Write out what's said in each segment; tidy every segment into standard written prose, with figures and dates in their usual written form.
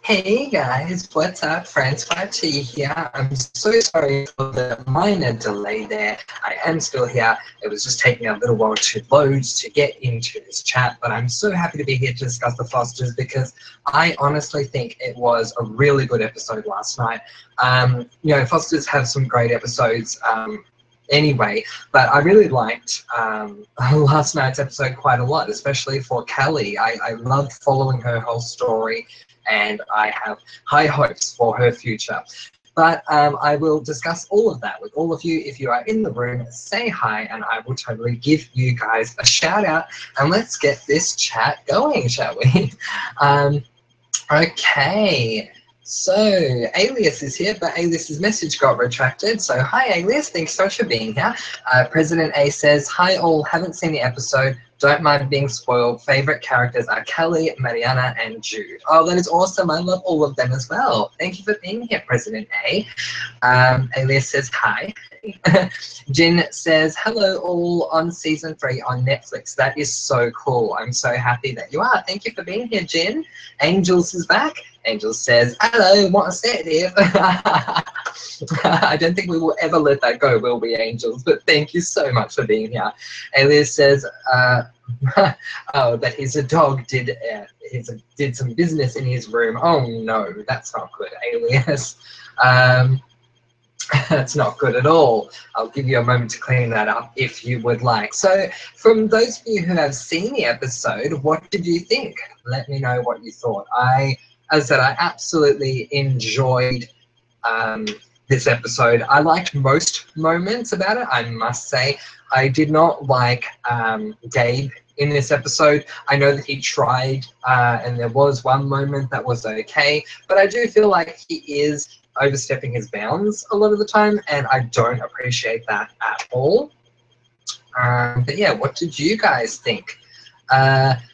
Hey guys, what's up? Francois T here. I'm so sorry for the minor delay there. I am still here. It was just taking a little while to load to get into this chat, but I'm so happy to be here to discuss The Fosters because I honestly think it was a really good episode last night. Fosters have some great episodes. Anyway, but I really liked last night's episode quite a lot, especially for Kelly. I loved following her whole story, and I have high hopes for her future. But I will discuss all of that with all of you. If you are in the room, say hi, and I will totally give you guys a shout out. And let's get this chat going, shall we? Okay. So, Alias is here, but Alias's message got retracted. So, hi Alias, thanks so much for being here. President A says, hi all, haven't seen the episode, don't mind being spoiled. Favorite characters are Kelly, Mariana, and Jude. Oh, that is awesome. I love all of them as well. Thank you for being here, President A. Alias says, hi. Jin says, hello all on season 3 on Netflix. That is so cool. I'm so happy that you are. Thank you for being here, Jin. Angels is back. Angels says, hello, what a set here. I don't think we will ever let that go, will we, Angels? But thank you so much for being here. Alias says, oh, that his dog did some business in his room. Oh no, that's not good, Alias. That's not good at all. I'll give you a moment to clean that up if you would like. So from those of you who have seen the episode, what did you think? Let me know what you thought. As I said, I absolutely enjoyed this episode. I liked most moments about it, I must say. I did not like Gabe in this episode. I know that he tried, and there was one moment that was okay, but I do feel like he is overstepping his bounds a lot of the time, and I don't appreciate that at all. But yeah, what did you guys think?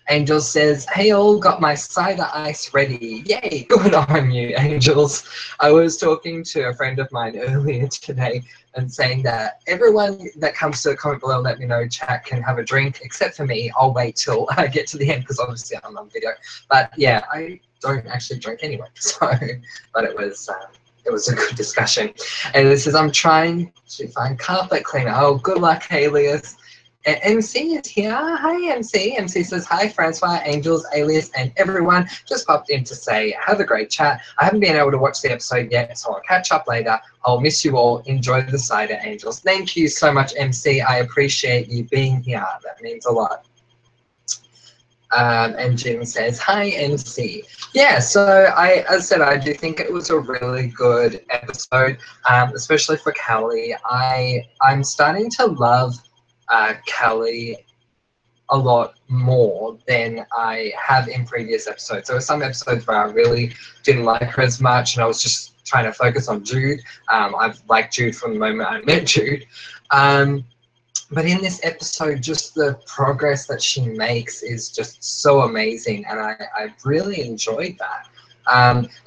Angels says, hey all, got my cider ice ready. Yay, good on you, Angels. I was talking to a friend of mine earlier today and saying that everyone that comes to the comment below, let me know, chat can have a drink, except for me. I'll wait till I get to the end because obviously I'm on video. But yeah, I don't actually drink anyway, so, but it was a good discussion. And it says, I'm trying to find carpet cleaner. Oh, good luck, Alias. MC is here. Hi, MC. MC says, hi, Francois, Angels, Alias, and everyone. Just popped in to say, have a great chat. I haven't been able to watch the episode yet, so I'll catch up later. I'll miss you all. Enjoy the cider, Angels. Thank you so much, MC. I appreciate you being here. That means a lot. And Jim says, hi, MC. Yeah, so as I said, I do think it was a really good episode, especially for Kelly. I'm starting to love Kelly a lot more than I have in previous episodes. There were some episodes where I really didn't like her as much, and I was just trying to focus on Jude. I've liked Jude from the moment I met Jude. But in this episode, just the progress that she makes is just so amazing, and I really enjoyed that.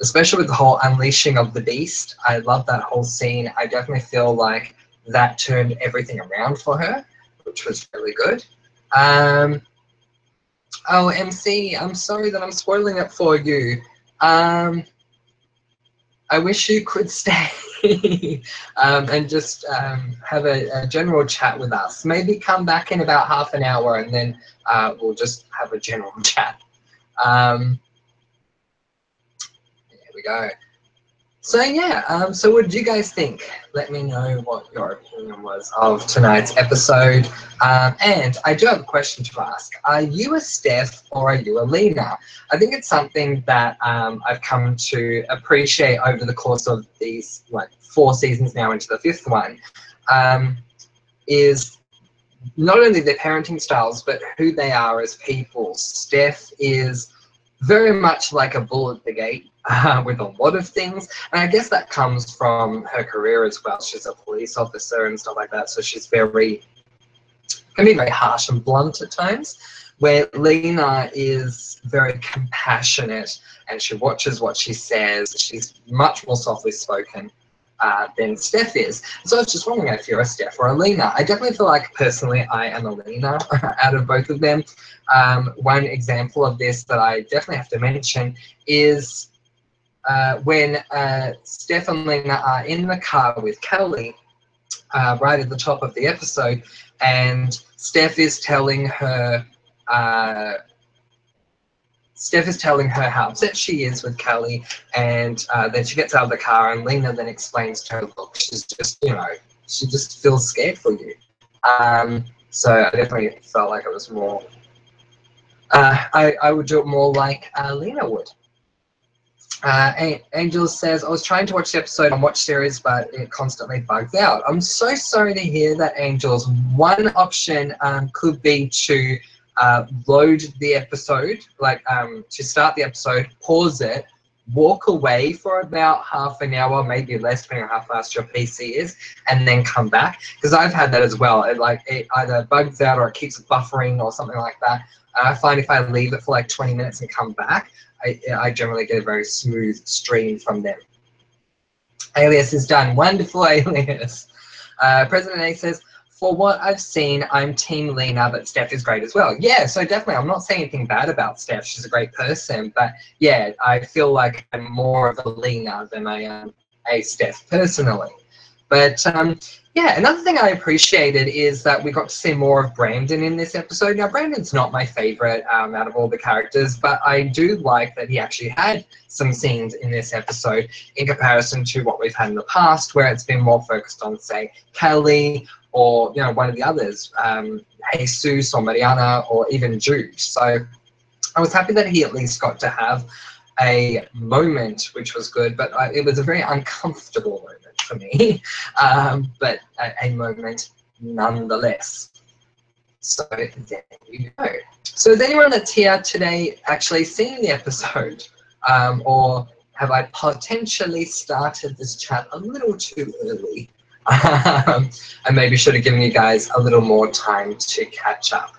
Especially with the whole unleashing of the beast. I love that whole scene. I definitely feel like that turned everything around for her, which was really good. Oh, MC, I'm sorry that I'm spoiling it for you. I wish you could stay and just have a general chat with us. Maybe come back in about half an hour and then we'll just have a general chat. There we go. So yeah, so what did you guys think? Let me know what your opinion was of tonight's episode. And I do have a question to ask. Are you a Steph or are you a Lena? I think it's something that I've come to appreciate over the course of these 4 seasons now into the 5th one, is not only their parenting styles, but who they are as people. Steph is very much like a bull at the gate with a lot of things, and I guess that comes from her career as well. She's a police officer and stuff like that, so she's can be very harsh and blunt at times, where Lena is very compassionate and she watches what she says. She's much more softly spoken than Steph is. So I was just wondering if you're a Steph or a Lena. I definitely feel like personally I am a Lena out of both of them. One example of this that I definitely have to mention is when Steph and Lena are in the car with Kelly, right at the top of the episode, and Steph is telling her how upset she is with Kelly, and then she gets out of the car, and Lena then explains to her, look, she's just, she just feels scared for you. So I definitely felt like it was more, I would do it more like Lena would. Angel says, I was trying to watch the episode on Watch Series, but it constantly bugged out. I'm so sorry to hear that, Angels. One option could be to load the episode, like to start the episode, pause it, walk away for about half an hour, maybe less, depending on how fast your PC is, and then come back. Because I've had that as well. It either bugs out or it keeps buffering or something like that. I find if I leave it for like 20 minutes and come back, I generally get a very smooth stream from them. Alias is done. Wonderful, Alias. President A says, for what I've seen, I'm Team Lena, but Steph is great as well. Yeah, so definitely, I'm not saying anything bad about Steph. She's a great person, but yeah, I feel like I'm more of a Lena than I am a Steph personally. But yeah, another thing I appreciated is that we got to see more of Brandon in this episode. Now, Brandon's not my favorite out of all the characters, but I do like that he actually had some scenes in this episode in comparison to what we've had in the past, where it's been more focused on, say, Kelly or one of the others, Jesus or Mariana or even Jude. So I was happy that he at least got to have a moment, which was good, but it was a very uncomfortable moment for me, but a moment nonetheless. So there you go. So has anyone that's here today actually seen the episode, or have I potentially started this chat a little too early? I maybe should have given you guys a little more time to catch up.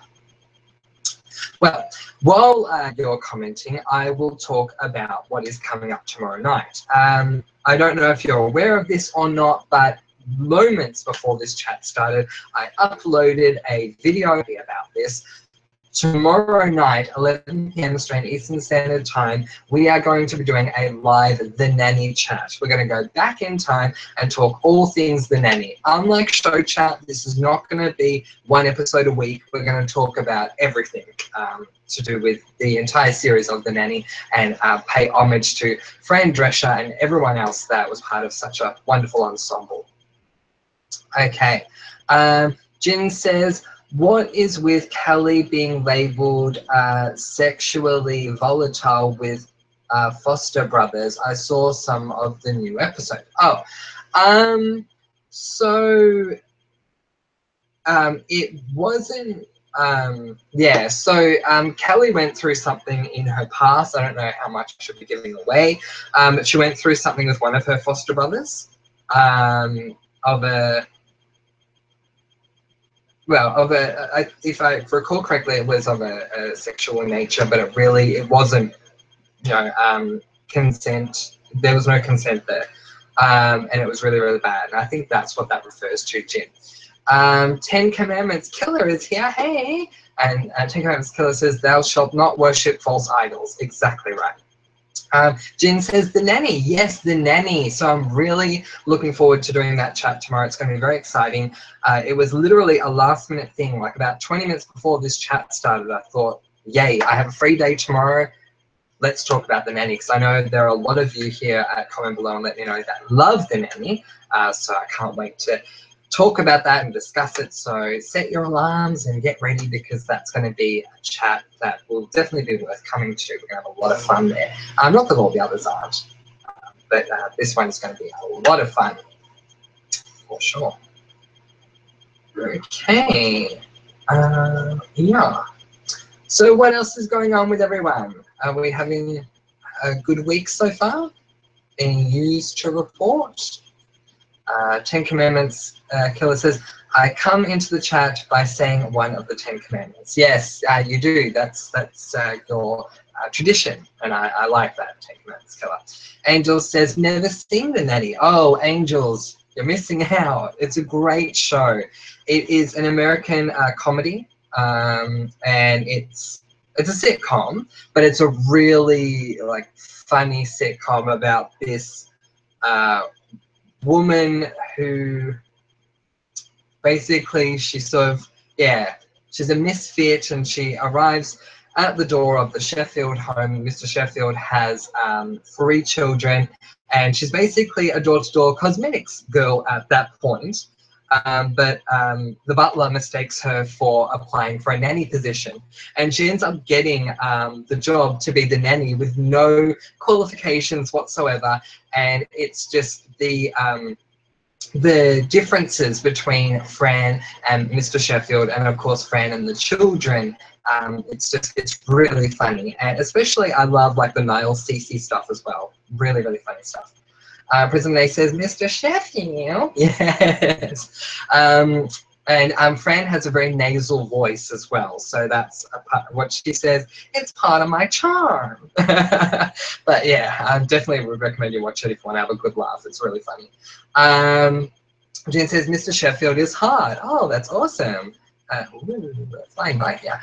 Well, while you're commenting, I will talk about what is coming up tomorrow night. I don't know if you're aware of this or not, but moments before this chat started, I uploaded a video about this. Tomorrow night, 11 p.m. Australian Eastern Standard Time, we are going to be doing a live The Nanny chat. We're going to go back in time and talk all things The Nanny. Unlike Show Chat, this is not going to be one episode a week. We're going to talk about everything to do with the entire series of The Nanny and pay homage to Fran Drescher and everyone else that was part of such a wonderful ensemble. Okay. Jin says, what is with Kelly being labelled sexually volatile with Foster Brothers? I saw some of the new episode. Oh, so it wasn't, yeah, so Kelly went through something in her past. I don't know how much I should be giving away. But she went through something with one of her foster brothers if I recall correctly, it was of a sexual nature, but it wasn't, consent. There was no consent there, and it was really, really bad. And I think that's what that refers to, Jim. 10 Commandments Killer is here, hey! And 10 Commandments Killer says, thou shalt not worship false idols. Exactly right. Jen says, The Nanny. Yes, The Nanny. So I'm really looking forward to doing that chat tomorrow. It's going to be very exciting. It was literally a last-minute thing. Like about 20 minutes before this chat started, I thought, yay, I have a free day tomorrow. Let's talk about The Nanny, because I know there are a lot of you here at Comment Below and let me know that love The Nanny. So I can't wait to talk about that and discuss it. So set your alarms and get ready, because that's going to be a chat that will definitely be worth coming to. We're going to have a lot of fun there. Not that all the others aren't, but this one is going to be a lot of fun for sure. Okay. Yeah. So what else is going on with everyone? Are we having a good week so far? Any news to report? 10 Commandments Killer says, I come into the chat by saying one of the 10 Commandments. Yes, you do. That's your tradition, and I like that, 10 Commandments Killer. Angels says, never seen The Nanny. Oh, Angels, you're missing out. It's a great show. It is an American comedy, and it's it's a sitcom, but it's a really like funny sitcom about this woman who basically she's a misfit, and she arrives at the door of the Sheffield home. Mr. Sheffield has 3 children, and she's basically a door-to-door cosmetics girl at that point. But the butler mistakes her for applying for a nanny position, and she ends up getting the job to be the nanny with no qualifications whatsoever. And it's just the differences between Fran and Mr. Sheffield, and of course Fran and the children. It's really funny, and especially I love like the Niall Cece stuff as well. Really, really funny stuff. Prison A says, Mr. Sheffield. Yes. And Fran has a very nasal voice as well, so that's what she says. It's part of my charm. But yeah, I definitely would recommend you watch it if you want to have a good laugh. It's really funny. Jen says, Mr. Sheffield is hard. Oh, that's awesome. Flying by here.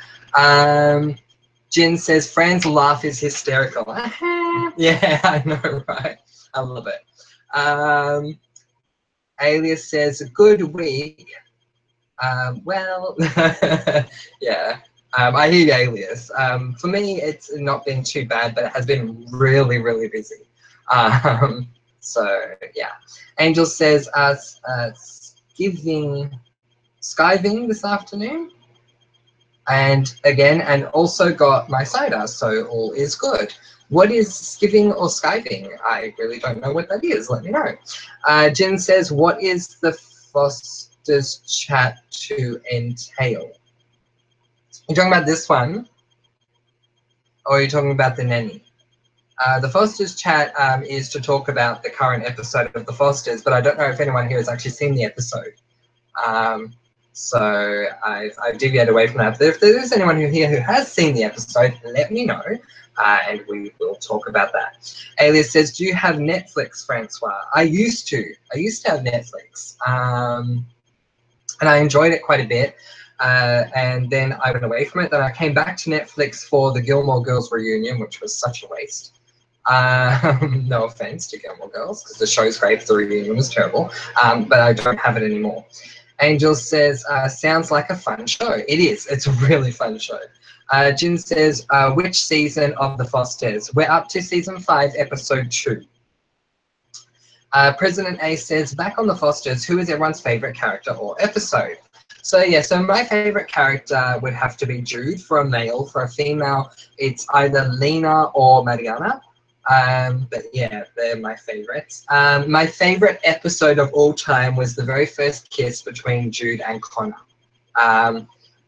Jen says, Fran's laugh is hysterical. Yeah, I know, right? I love it. Alias says, good week. Well, yeah, I hear Alias. For me, it's not been too bad, but it has been really, really busy. So, yeah. Angel says, skiving this afternoon. And again, and also got my cider, so all is good. What is skiving or skiving? I really don't know what that is. Let me know. Jen says, what is the Foster's chat to entail? You're talking about this one? Or are you talking about the nanny? The Foster's chat is to talk about the current episode of The Fosters, but I don't know if anyone here has actually seen the episode. So I've deviated away from that. But if there is anyone here who has seen the episode, let me know, and we will talk about that. Alias says, do you have Netflix, Francois? I used to have Netflix, and I enjoyed it quite a bit. And then I went away from it. Then I came back to Netflix for the Gilmore Girls reunion, which was such a waste. No offense to Gilmore Girls, because the show's great, the reunion was terrible, but I don't have it anymore. Angel says, sounds like a fun show. It is. It's a really fun show. Jin says, which season of The Fosters? We're up to season 5, episode 2. President A says, back on The Fosters, who is everyone's favorite character or episode? So yeah, so my favorite character would have to be Jude for a male. For a female, it's either Lena or Mariana. But yeah, they're my favorites. My favorite episode of all time was the very first kiss between Jude and Connor.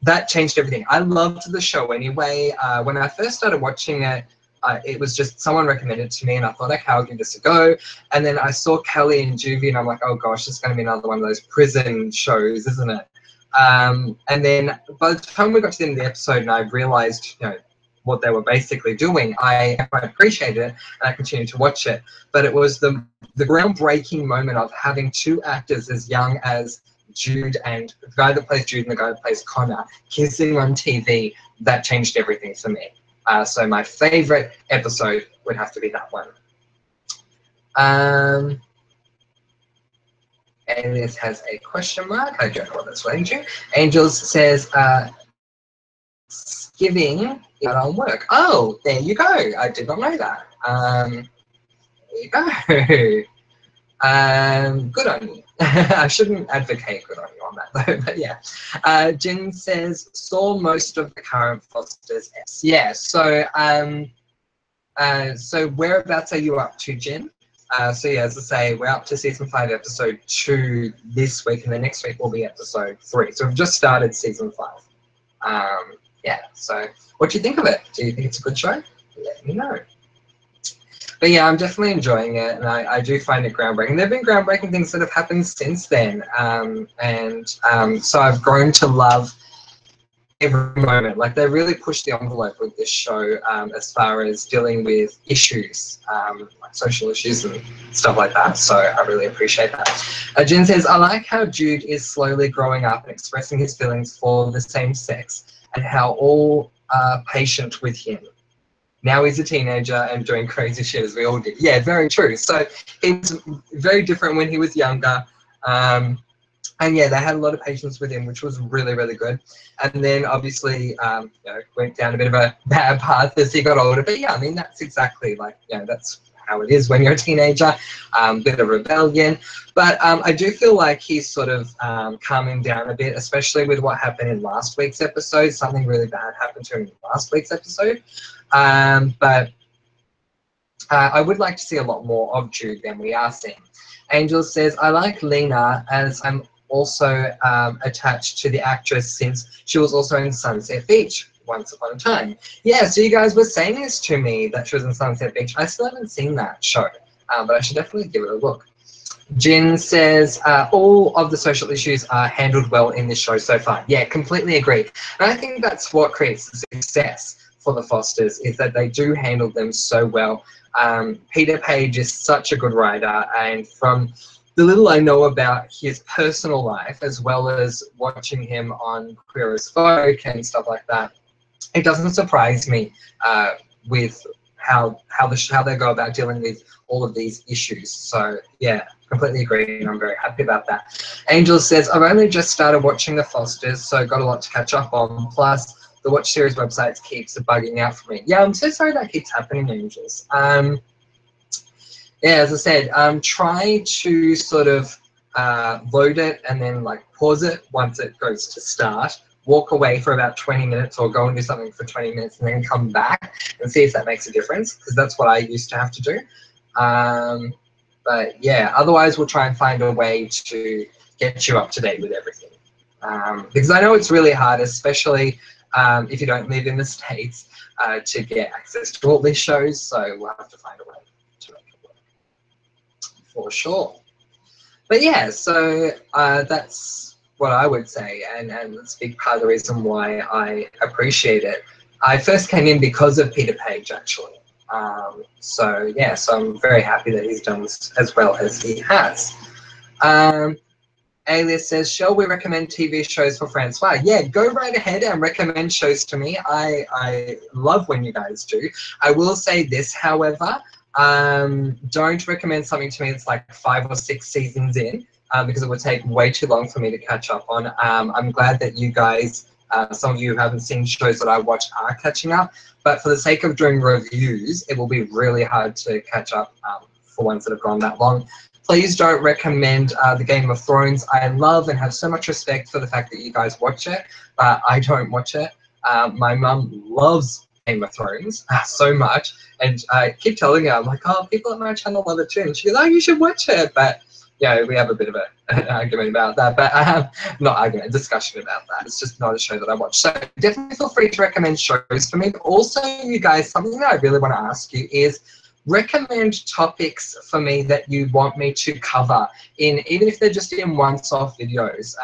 That changed everything. I loved the show anyway. When I first started watching it, it was just someone recommended it to me, and I thought, okay, I'll give this a go. And then I saw Kelly and Juvie, and I'm like, oh gosh, it's going to be another one of those prison shows, isn't it? And then by the time we got to the end of the episode and I realized, you know, what they were basically doing, I quite appreciated it, and I continued to watch it. But it was the groundbreaking moment of having 2 actors as young as Jude and the guy that plays Jude and the guy that plays Connor kissing on TV. That changed everything for me. So my favorite episode would have to be that one. Alias has a question mark. I don't know what that's relating to. Angels says, skiving on work. Oh, there you go. I did not know that. There you go. Good on you. I shouldn't advocate good on you on that though, but yeah. Jin says, saw most of the current Fosters. Yeah, so so whereabouts are you up to, Jin? So yeah, as I say, we're up to season 5, episode 2 this week, and the next week will be episode 3. So we've just started season 5. Yeah, so what do you think of it? Do you think it's a good show? Let me know. But yeah, I'm definitely enjoying it, and I do find it groundbreaking. There have been groundbreaking things that have happened since then, so I've grown to love every moment. Like, they really pushed the envelope with this show as far as dealing with issues, like social issues and stuff like that. So I really appreciate that. Jen says, I like how Jude is slowly growing up and expressing his feelings for the same sex, and how all patient with him. Now he's a teenager and doing crazy shit as we all did. Yeah, very true. So he was very different when he was younger. And yeah, they had a lot of patience with him, which was really, really good. And then obviously, you know, went down a bit of a bad path as he got older. But yeah, I mean, that's exactly like, you know, that's how it is when you're a teenager, bit of rebellion. But I do feel like he's sort of calming down a bit, especially with what happened in last week's episode. Something really bad happened to him in last week's episode. But I would like to see a lot more of Jude than we are seeing. Angel says, I like Lena as I'm also attached to the actress since she was also in Sunset Beach once upon a time. Yeah, so you guys were saying this to me that she was in Sunset Beach. I still haven't seen that show, but I should definitely give it a look. Jin says, all of the social issues are handled well in this show so far. Yeah, completely agree. And I think that's what creates the success for the Fosters, is that they do handle them so well. Peter Page is such a good writer, and from the little I know about his personal life, as well as watching him on Queer as Folk and stuff like that, it doesn't surprise me with how they go about dealing with all of these issues. So yeah, completely agree, and I'm very happy about that. Angel says, I've only just started watching The Fosters, so got a lot to catch up on. Plus, the Watch Series website keeps bugging out for me. Yeah, I'm so sorry that keeps happening, Angels. Yeah, as I said, try to sort of load it and then like pause it once it goes to start. Walk away for about 20 minutes or go and do something for 20 minutes and then come back and see if that makes a difference, because that's what I used to have to do. But yeah, otherwise we'll try and find a way to get you up to date with everything. Because I know it's really hard, especially if you don't live in the States, to get access to all these shows, so we'll have to find a way to make it work, for sure. But yeah, so that's what I would say, and that's a big part of the reason why I appreciate it. I first came in because of Peter Page, actually. So yeah, so I'm very happy that he's done as well as he has. Alias says, shall we recommend TV shows for Francois? Yeah, go right ahead and recommend shows to me. I love when you guys do. I will say this, however, don't recommend something to me that's like 5 or 6 seasons in, because it would take way too long for me to catch up on. I'm glad that you guys, some of you who haven't seen shows that I watch are catching up, but for the sake of doing reviews, it will be really hard to catch up for ones that have gone that long. Please don't recommend the Game of Thrones. I love and have so much respect for the fact that you guys watch it, but I don't watch it. My mum loves Game of Thrones so much, and I keep telling her, I'm like, oh, people at my channel love it too, and she goes, oh, you should watch it. But yeah, we have a bit of an argument about that, but not argument, discussion about that. It's just not a show that I watch. So definitely feel free to recommend shows for me. But also, you guys, something that I really want to ask you is recommend topics for me that you want me to cover in, even if they're just in once-off videos.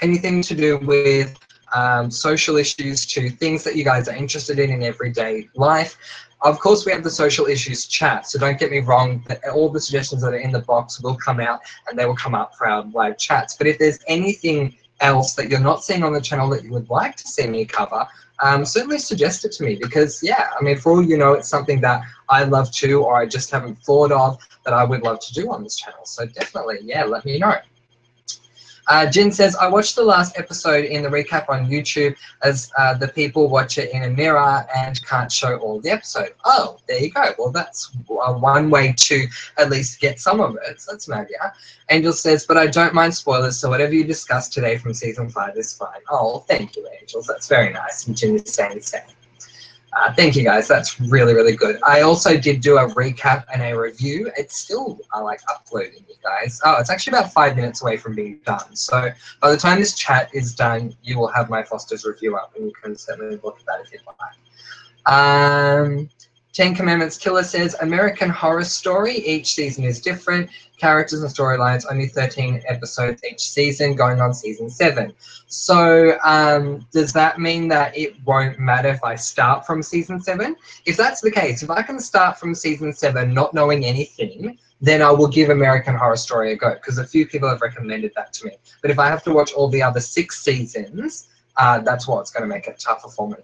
Anything to do with social issues to things that you guys are interested in everyday life. Of course, we have the social issues chat, so don't get me wrong, all the suggestions that are in the box will come out and they will come up for our live chats. But if there's anything else that you're not seeing on the channel that you would like to see me cover, certainly suggest it to me, because yeah, I mean, for all you know, it's something that I love to, or I just haven't thought of that I would love to do on this channel. So definitely, yeah, let me know. Jin says, I watched the last episode in the recap on YouTube as the people watch it in a mirror and can't show all the episode. Oh, there you go. Well, that's one way to at least get some of it. So that's an idea. Angel says, but I don't mind spoilers, so whatever you discussed today from season 5 is fine. Oh, thank you, Angels. That's very nice. And Jin is saying the same. Thank you guys, that's really, really good. I also did do a recap and a review. It's still like uploading, you guys. Oh, it's actually about 5 minutes away from being done. So by the time this chat is done, you will have my Foster's review up, and you can certainly look at that if you'd like. 10 Commandments Killer says, American Horror Story, each season is different. Characters and storylines, only 13 episodes each season, going on season 7. So does that mean that it won't matter if I start from season 7? If that's the case, if I can start from season 7 not knowing anything, then I will give American Horror Story a go, because a few people have recommended that to me. But if I have to watch all the other 6 seasons, that's what's going to make it tougher for me.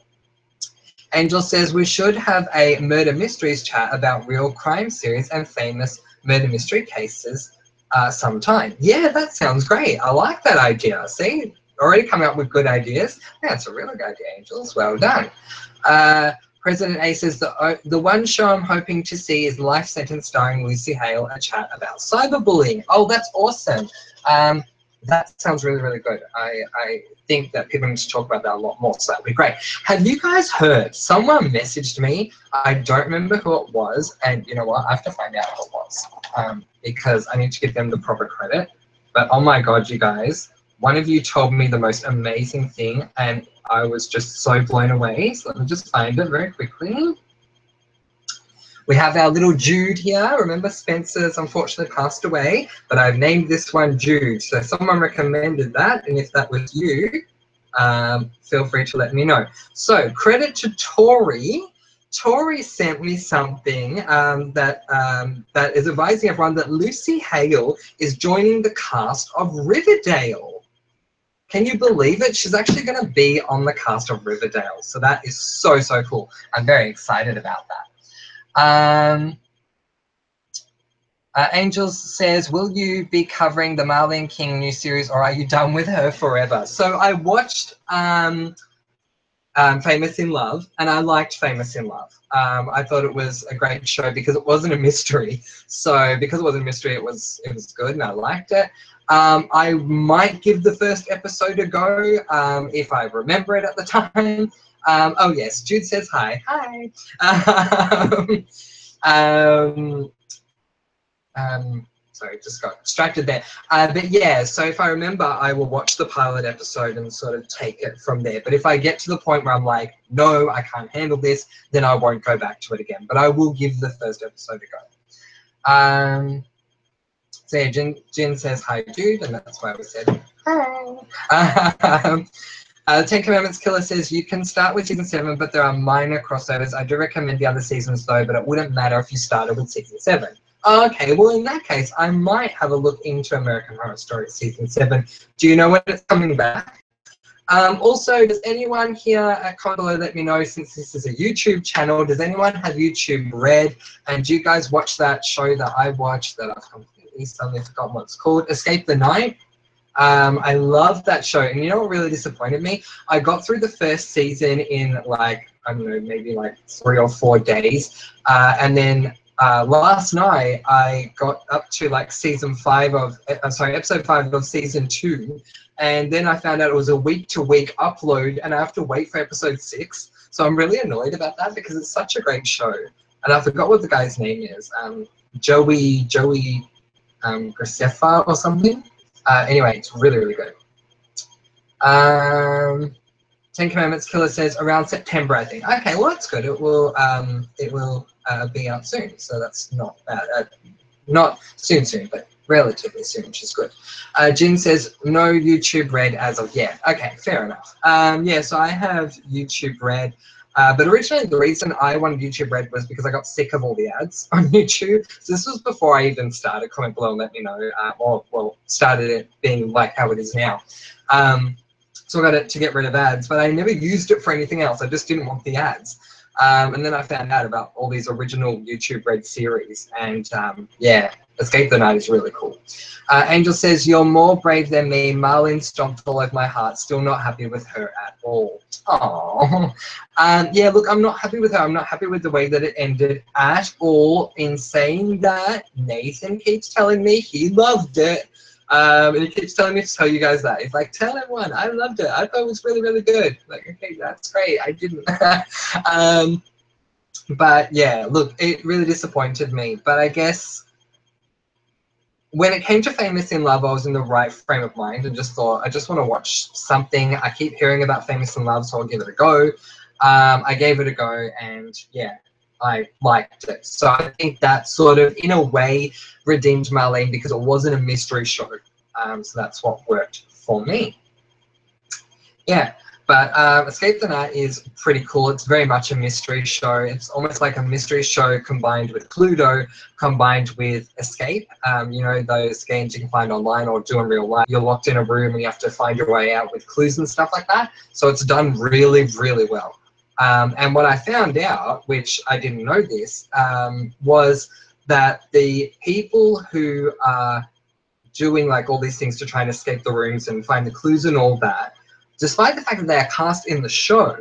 Angel says we should have a murder mysteries chat about real crime series and famous murder mystery cases sometime. Yeah, that sounds great. I like that idea. See, already coming up with good ideas. That's a really good idea, Angels. Well done. President A says the one show I'm hoping to see is Life Sentence starring Lucy Hale, a chat about cyberbullying. Oh, that's awesome. That sounds really, really good. I think that people need to talk about that a lot more, so that would be great. Have you guys heard? Someone messaged me. I don't remember who it was, and you know what? I have to find out who it was because I need to give them the proper credit. But oh my God, you guys, one of you told me the most amazing thing, and I was just so blown away. So let me just find it very quickly. We have our little Jude here. Remember, Spencer's unfortunately passed away, but I've named this one Jude. So someone recommended that, and if that was you, feel free to let me know. So credit to Tori. Tori sent me something that is advising everyone that Lucy Hale is joining the cast of Riverdale. Can you believe it? She's actually going to be on the cast of Riverdale. So that is so, so cool. I'm very excited about that. Angels says, will you be covering the Marlene King new series, or are you done with her forever? So I watched Famous in Love, and I liked Famous in Love. I thought it was a great show because it wasn't a mystery. So because it wasn't a mystery, it was good, and I liked it. I might give the first episode a go if I remember it at the time. Oh yes, Jude says hi. Hi. Sorry, just got distracted there. But yeah, so if I remember, I will watch the pilot episode and sort of take it from there. But if I get to the point where I'm like, no, I can't handle this, then I won't go back to it again. But I will give the first episode a go. So yeah, Jin says hi, Jude, and that's why we said hi. Ten Commandments Killer says, you can start with season 7, but there are minor crossovers. I do recommend the other seasons though, but it wouldn't matter if you started with season 7. Okay, well in that case, I might have a look into American Horror Story season 7. Do you know when it's coming back? Also, does anyone here at comment below let me know, since this is a YouTube channel, does anyone have YouTube Red? And do you guys watch that show that I watched that I've completely suddenly forgotten what it's called? Escape the Night? I love that show, and you know what really disappointed me? I got through the first season in like, I don't know, maybe like 3 or 4 days, and then last night I got up to like episode 5 of season 2, and then I found out it was a week-to-week upload, and I have to wait for episode 6. So I'm really annoyed about that because it's such a great show, and I forgot what the guy's name is. Joey Graceffa or something. Anyway, it's really, really good. Ten Commandments Killer says around September, I think. Okay, well that's good. It will be out soon, so that's not bad. Not soon, but relatively soon, which is good. Jin says no YouTube Red as of yet. Okay, fair enough. Yeah, so I have YouTube Red. But originally the reason I wanted YouTube Red was because I got sick of all the ads on YouTube. So this was before I even started. Comment below and let me know. Or, well, started it being like how it is now. So I got it to get rid of ads, but I never used it for anything else. I just didn't want the ads. And then I found out about all these original YouTube Red series. And yeah, Escape the Night is really cool. Angel says, you're more brave than me. Marlene stomped all over my heart. Still not happy with her at all. Oh, yeah, look, I'm not happy with her. I'm not happy with the way that it ended at all. In saying that, Nathan keeps telling me he loved it. And he keeps telling me to tell you guys that. He's like, tell everyone, I loved it. I thought it was really, really good. Like, okay, that's great. I didn't. But yeah, look, it really disappointed me. But I guess when it came to Famous in Love, I was in the right frame of mind and just thought, I just want to watch something. I keep hearing about Famous in Love, so I'll give it a go. I gave it a go, and yeah, I liked it. So I think that sort of, in a way, redeemed Marlene because it wasn't a mystery show. So that's what worked for me. Yeah. But Escape the Night is pretty cool. It's very much a mystery show. It's almost like a mystery show combined with Cluedo, combined with Escape. You know, those games you can find online or do in real life. You're locked in a room and you have to find your way out with clues and stuff like that. So it's done really, really well. And what I found out, which I didn't know this, was that the people who are doing like all these things to try and escape the rooms and find the clues and all that, despite the fact that they are cast in the show,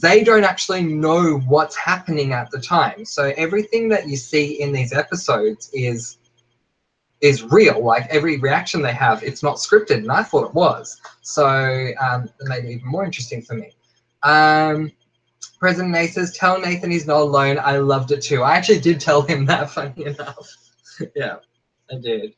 they don't actually know what's happening at the time. So everything that you see in these episodes is real. Like every reaction they have, it's not scripted, and I thought it was. So it made it even more interesting for me. President Nate says, tell Nathan he's not alone. I loved it too. I actually did tell him that, funny enough. Yeah, I did.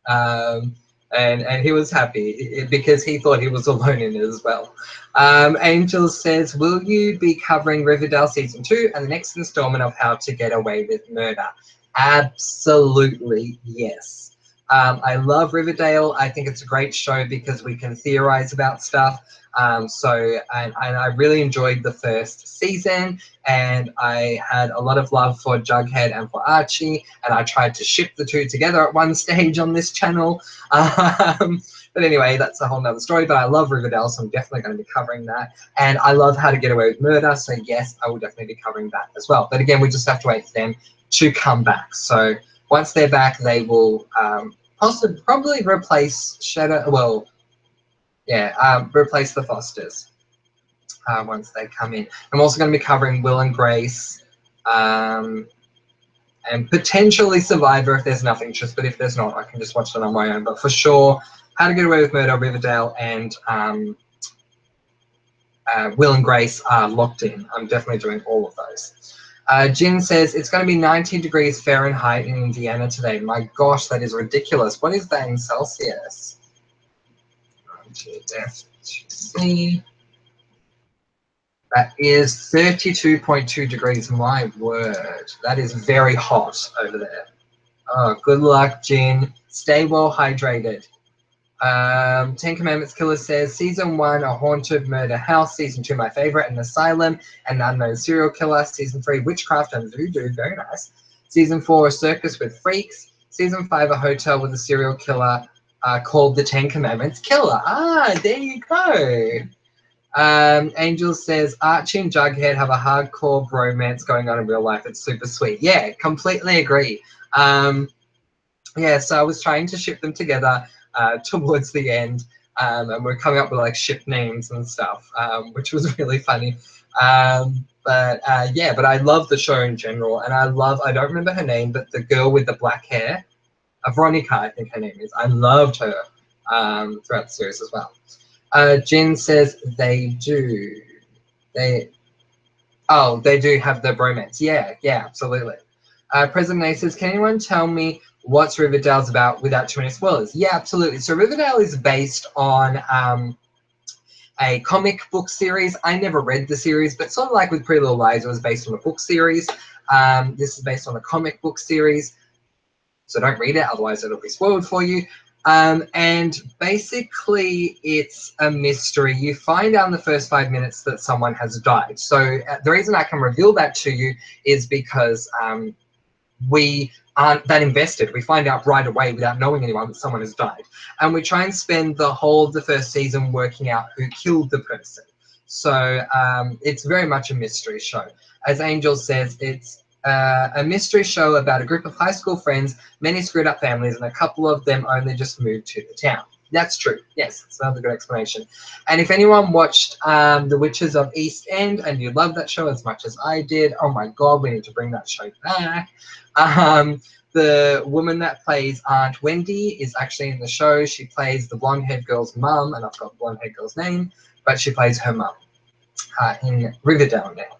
And he was happy because he thought he was alone in it as well. Angel says, will you be covering Riverdale Season 2 and the next installment of How to Get Away with Murder? Absolutely, yes. I love Riverdale. I think it's a great show because we can theorize about stuff. And I really enjoyed the first season, and I had a lot of love for Jughead and for Archie, and I tried to ship the two together at one stage on this channel. But anyway, that's a whole nother story. But I love Riverdale, so I'm definitely going to be covering that. And I love How to Get Away with Murder, so yes, I will definitely be covering that as well. But again, we just have to wait for them to come back. So once they're back, they will probably replace Shadow. Well, yeah, replace the Fosters once they come in. I'm also going to be covering Will and Grace, and potentially Survivor if there's enough interest. But if there's not, I can just watch it on my own. But for sure, How to Get Away with Murder, Riverdale, and Will and Grace are locked in. I'm definitely doing all of those. Jin says, it's going to be 90 degrees Fahrenheit in Indiana today. My gosh, that is ridiculous. What is that in Celsius? See. That is 32.2 degrees. My word. That is very hot over there. Oh, good luck, Jin. Stay well hydrated. 10 Commandments Killer says, Season 1, A Haunted Murder House. Season 2, my favorite, An Asylum and Unknown Serial Killer. Season 3, Witchcraft and Voodoo. Very nice. Season 4, A Circus with Freaks. Season 5, A Hotel with a Serial Killer called The 10 Commandments Killer. Ah, there you go. Angel says, Archie and Jughead have a hardcore bromance going on in real life. It's super sweet. Yeah, completely agree. Yeah, so I was trying to ship them together towards the end, and we're coming up with like ship names and stuff, which was really funny. But I love the show in general, and I don't remember her name, but the girl with the black hair, Veronica, I think her name is. I loved her throughout the series as well. Jen says they do. They do have the bromance. Yeah, absolutely. President A says, can anyone tell me what's Riverdale's about without too many spoilers? Yeah, absolutely. So Riverdale is based on a comic book series. I never read the series, but sort of like with Pretty Little Lies, it was based on a book series. This is based on a comic book series. So don't read it, otherwise it'll be spoiled for you. And basically, it's a mystery. You find out in the first 5 minutes that someone has died. So the reason I can reveal that to you is because we aren't that invested. We find out right away without knowing anyone that someone has died. And we try and spend the whole of the first season working out who killed the person. So it's very much a mystery show. As Angel says, it's a mystery show about a group of high school friends, many screwed up families, and a couple of them only just moved to the town. That's true. Yes, that's another good explanation. And if anyone watched The Witches of East End and you love that show as much as I did, oh my God, we need to bring that show back. The woman that plays Aunt Wendy is actually in the show. She plays the blonde-haired girl's mum, and I've got the blonde-haired girl's name, but she plays her mum in Riverdale now.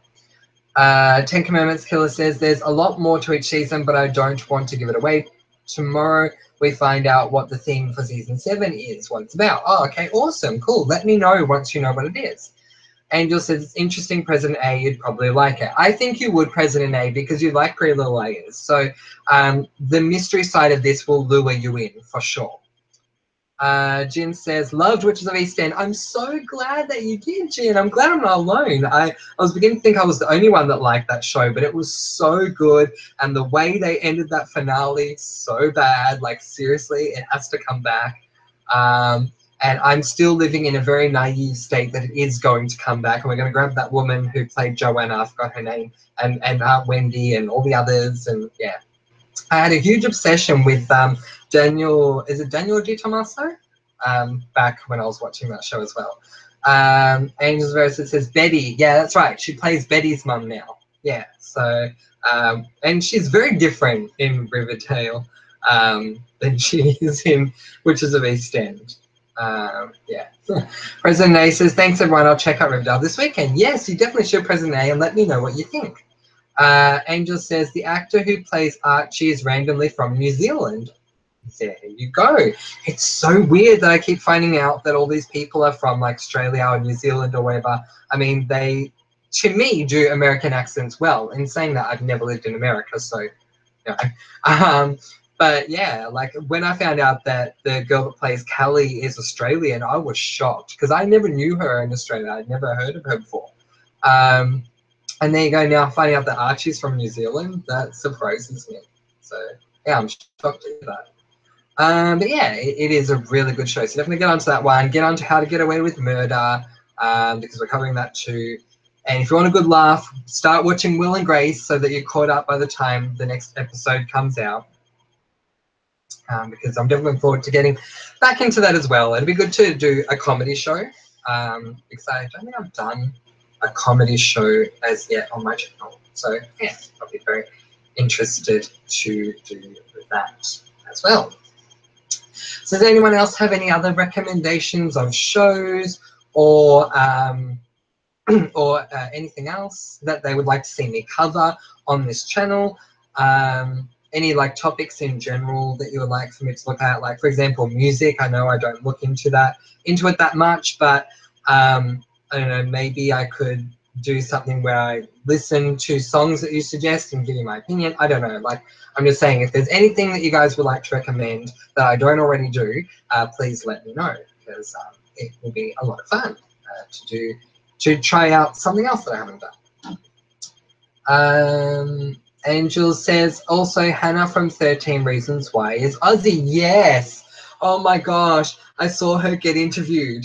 10 Commandments Killer says, there's a lot more to each season, but I don't want to give it away. Tomorrow we find out what the theme for season 7 is, what it's about. Oh, okay, awesome, cool. Let me know once you know what it is. Angel says, it's interesting, President A, you'd probably like it. I think you would, President A, because you like Pretty Little Liars. So the mystery side of this will lure you in, for sure. Jin says, loved Witches of East End. I'm so glad that you did, Jin. I'm glad I'm not alone. I was beginning to think I was the only one that liked that show, but it was so good. And the way they ended that finale, so bad. Like, seriously, it has to come back. And I'm still living in a very naive state that it is going to come back. And we're going to grab that woman who played Joanna, I forgot her name, and Aunt Wendy and all the others. And yeah, I had a huge obsession with Daniel, is it Daniel Di Tommaso? Back when I was watching that show as well. Angels Versus says Betty. Yeah, that's right. She plays Betty's mum now. Yeah, so, and she's very different in Riverdale than she is in Witches of East End. Yeah. President A says, thanks everyone, I'll check out Riverdale this weekend. Yes, you definitely should, President A, and let me know what you think. Angel says, the actor who plays Archie is randomly from New Zealand. There you go. It's so weird that I keep finding out that all these people are from like Australia or New Zealand or wherever. I mean, they, to me, do American accents well. In saying that, I've never lived in America, so, you know. But yeah, like when I found out that the girl that plays Callie is Australian, I was shocked because I never knew her in Australia. I'd never heard of her before. And there you go, now finding out that Archie's from New Zealand, that surprises me. So yeah, I'm shocked to hear that. But yeah, it is a really good show. So definitely get onto that one. Get onto How to Get Away with Murder, because we're covering that too. And if you want a good laugh, start watching Will and Grace so that you're caught up by the time the next episode comes out. Because I'm definitely looking forward to getting back into that as well. It'd be good to do a comedy show, because I don't think I've done a comedy show as yet on my channel. So yeah, I'll be very interested to do that as well. So does anyone else have any other recommendations of shows or anything else that they would like to see me cover on this channel? Any like topics in general that you would like for me to look at, like for example music. I know I don't look into it that much, but I don't know, maybe I could do something where I listen to songs that you suggest and give you my opinion. I don't know, like I'm just saying, if there's anything that you guys would like to recommend that I don't already do, please let me know, because it will be a lot of fun to try out something else that I haven't done. Angel says, also Hannah from 13 Reasons Why is Aussie. Yes. Oh my gosh. I saw her get interviewed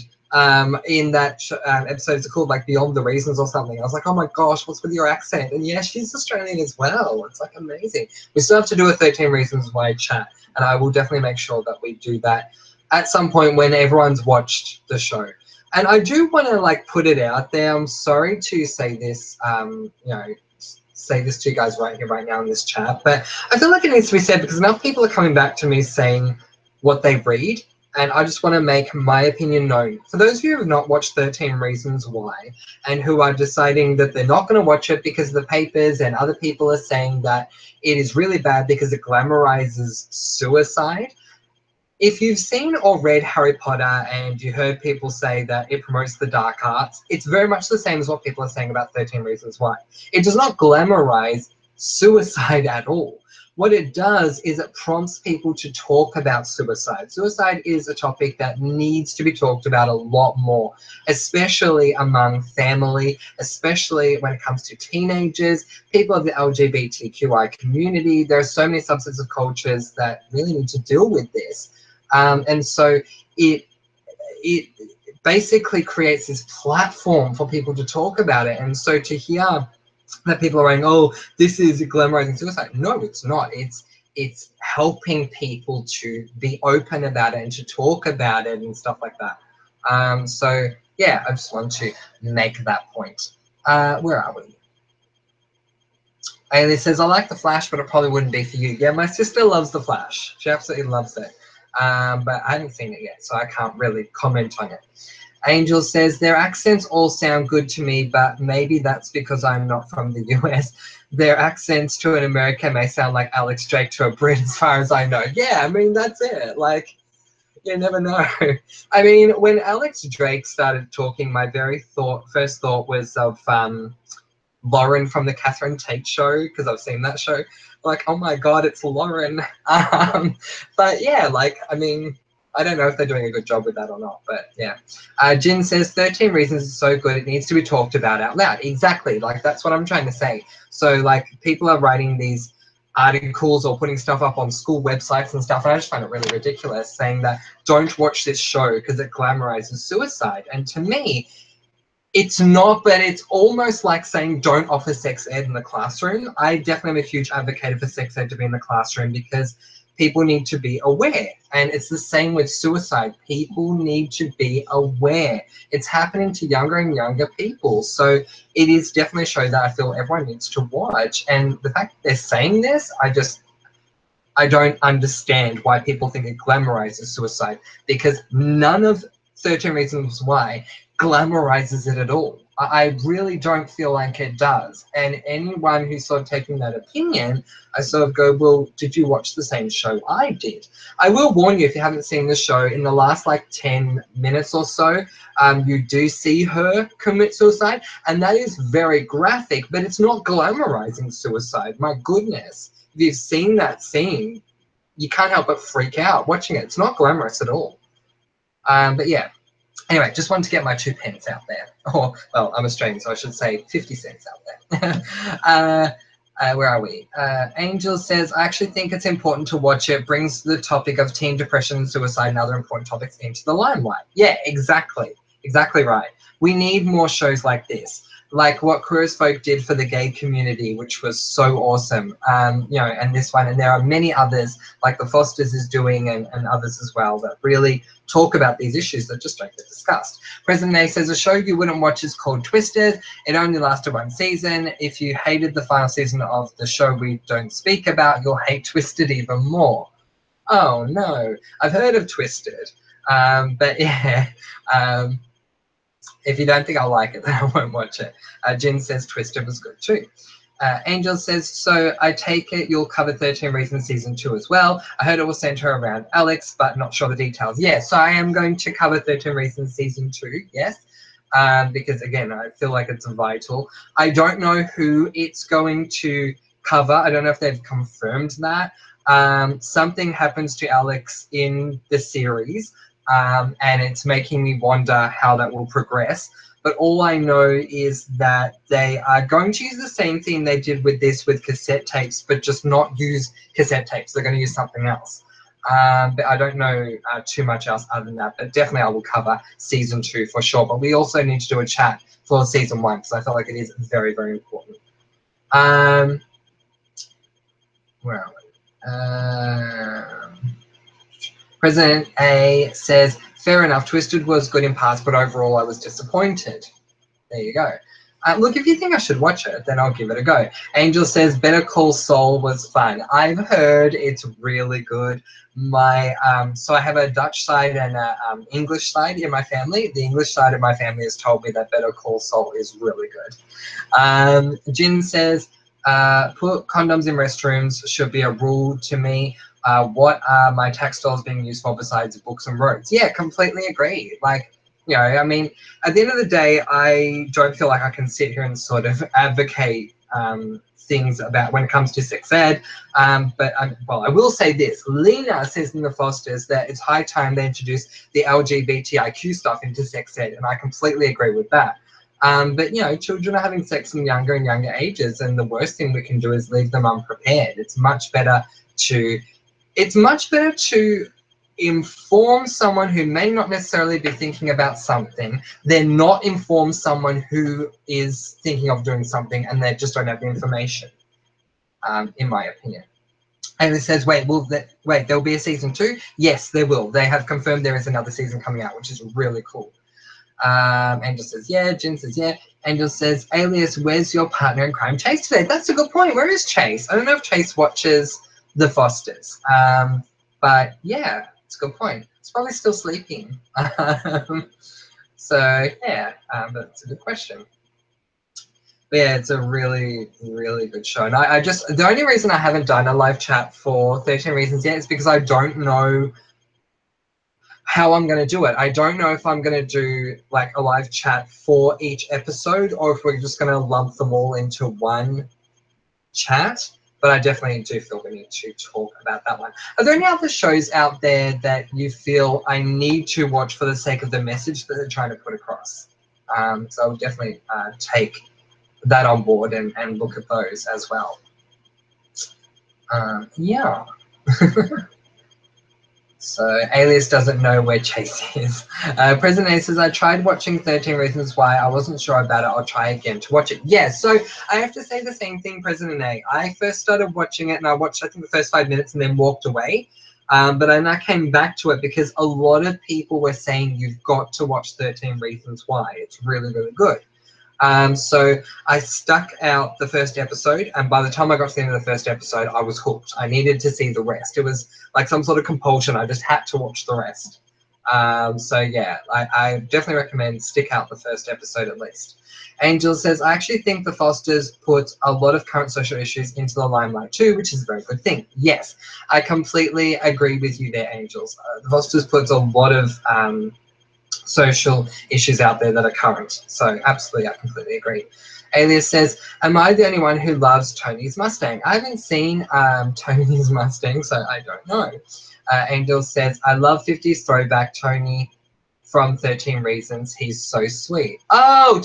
in that episode. It's called like Beyond the Reasons or something. I was like, oh my gosh, what's with your accent? And yeah, she's Australian as well. It's like amazing. We still have to do a 13 Reasons Why chat, and I will definitely make sure that we do that at some point when everyone's watched the show. And I do want to like put it out there. I'm sorry to say this, you know, say this to you guys right here, right now in this chat, but I feel like it needs to be said because enough people are coming back to me saying what they read, and I just want to make my opinion known. For those of you who have not watched 13 Reasons Why and who are deciding that they're not going to watch it because the papers and other people are saying that it is really bad because it glamorizes suicide, if you've seen or read Harry Potter and you heard people say that it promotes the dark arts, it's very much the same as what people are saying about 13 Reasons Why. It does not glamorize suicide at all. What it does is it prompts people to talk about suicide. Suicide is a topic that needs to be talked about a lot more, especially among family, especially when it comes to teenagers, people of the LGBTQI community. There are so many subsets of cultures that really need to deal with this. And so it basically creates this platform for people to talk about it. And so to hear that people are going, oh, this is glamorizing suicide. No, it's not. It's helping people to be open about it and to talk about it and stuff like that. So yeah, I just want to make that point. Where are we? Ailey says, I like The Flash, but it probably wouldn't be for you. Yeah, my sister loves The Flash. She absolutely loves it. But I haven't seen it yet, so I can't really comment on it. Angel says, their accents all sound good to me, but maybe that's because I'm not from the US. Their accents to an American may sound like Alex Drake to a Brit, as far as I know. Yeah, I mean, that's it. Like, you never know. I mean, when Alex Drake started talking, my first thought was of Lauren from the Catherine Tate show, because I've seen that show. Like, oh my God, it's Lauren. But yeah, like, I mean, I don't know if they're doing a good job with that or not, but yeah. Jin says 13 Reasons is so good, it needs to be talked about out loud. Exactly, like that's what I'm trying to say. So like people are writing these articles or putting stuff up on school websites and stuff. And I just find it really ridiculous saying that don't watch this show because it glamorizes suicide. And to me, it's not, but it's almost like saying don't offer sex ed in the classroom. I definitely am a huge advocate for sex ed to be in the classroom because people need to be aware. And it's the same with suicide. People need to be aware. It's happening to younger and younger people. So it is definitely a show that I feel everyone needs to watch. And the fact that they're saying this, I don't understand why people think it glamorizes suicide, because none of 13 Reasons Why glamorizes it at all. I really don't feel like it does. And anyone who's sort of taking that opinion, I sort of go, well, did you watch the same show I did? I will warn you, if you haven't seen the show, in the last like 10 minutes or so, you do see her commit suicide. And that is very graphic, but it's not glamorizing suicide. My goodness. If you've seen that scene, you can't help but freak out watching it. It's not glamorous at all. But yeah. Anyway, just wanted to get my 2 pence out there. Or, well, I'm Australian, so I should say 50 cents out there. Where are we? Angel says, I actually think it's important to watch it. Brings the topic of teen depression and suicide and other important topics into the limelight. Yeah, exactly. Exactly right. We need more shows like this. Like what Queer Folk did for the gay community, which was so awesome. You know, and this one, and there are many others like the Fosters is doing, and others as well, that really talk about these issues that just don't get discussed. President A says, a show you wouldn't watch is called Twisted. It only lasted 1 season. If you hated the final season of the show we don't speak about, you'll hate Twisted even more. Oh no, I've heard of Twisted, but yeah. If you don't think I'll like it, then I won't watch it. Jin says Twisted was good too. Angel says, so I take it you'll cover 13 Reasons Season 2 as well. I heard it will center around Alex, but not sure the details. Yeah, so I am going to cover 13 Reasons Season 2, yes. Because again, I feel like it's vital. I don't know who it's going to cover. I don't know if they've confirmed that. Something happens to Alex in the series, and it's making me wonder how that will progress. But all I know is that they are going to use the same thing they did with this with cassette tapes, but just not use cassette tapes. They're going to use something else. But I don't know too much else other than that. But definitely I will cover Season 2 for sure. But we also need to do a chat for Season 1 because I feel like it is very, very important. Where are we? President A says, fair enough, Twisted was good in parts, but overall I was disappointed. There you go. Look, if you think I should watch it, then I'll give it a go. Angel says, Better Call Saul was fun. I've heard it's really good. So I have a Dutch side and an English side in my family. The English side of my family has told me that Better Call Saul is really good. Jin says, put condoms in restrooms should be a rule to me. What are my tax dollars being used for besides books and roads? Yeah, completely agree. Like, you know, I mean, at the end of the day, I don't feel like I can sit here and sort of advocate things about when it comes to sex ed. But well, I will say this. Lena says in the Fosters that it's high time they introduce the LGBTIQ stuff into sex ed, and I completely agree with that. But, you know, children are having sex in younger and younger ages, and the worst thing we can do is leave them unprepared. It's much better to inform someone who may not necessarily be thinking about something than not inform someone who is thinking of doing something and they just don't have the information, in my opinion. And it says, wait, there'll be a Season 2? Yes, there will. They have confirmed there is another season coming out, which is really cool. Angel says, yeah. Jin says, yeah. Angel says, Alias, where's your partner in crime, Chase, today? That's a good point. Where is Chase? I don't know if Chase watches the Fosters. But yeah, it's a good point. It's probably still sleeping. So yeah, but it's a good question. But yeah, it's a really, really good show. And I just, the only reason I haven't done a live chat for 13 Reasons yet is because I don't know how I'm going to do it. I don't know if I'm going to do like a live chat for each episode or if we're just going to lump them all into one chat. But I definitely do feel we need to talk about that one. Are there any other shows out there that you feel I need to watch for the sake of the message that they're trying to put across? So I would definitely take that on board and look at those as well. Yeah. So Alias doesn't know where Chase is. President A says, I tried watching 13 Reasons Why. I wasn't sure about it. I'll try again to watch it. Yeah, so I have to say the same thing, President A. I first started watching it and I watched, I think, the first 5 minutes and then walked away. But then I came back to it because a lot of people were saying you've got to watch 13 Reasons Why. It's really, really good. So I stuck out the first episode, and by the time I got to the end of the first episode, I was hooked. I needed to see the rest. It was like some sort of compulsion. I just had to watch the rest. So yeah, I definitely recommend stick out the first episode at least. Angel says, I actually think the Fosters put a lot of current social issues into the limelight too, which is a very good thing. Yes, I completely agree with you there, Angels. The Fosters puts a lot of social issues out there that are current. So absolutely, I completely agree. Alias says, am I the only one who loves Tony's Mustang? I haven't seen Tony's Mustang, so I don't know. Angel says, I love 50s throwback Tony from 13 Reasons. He's so sweet. Oh,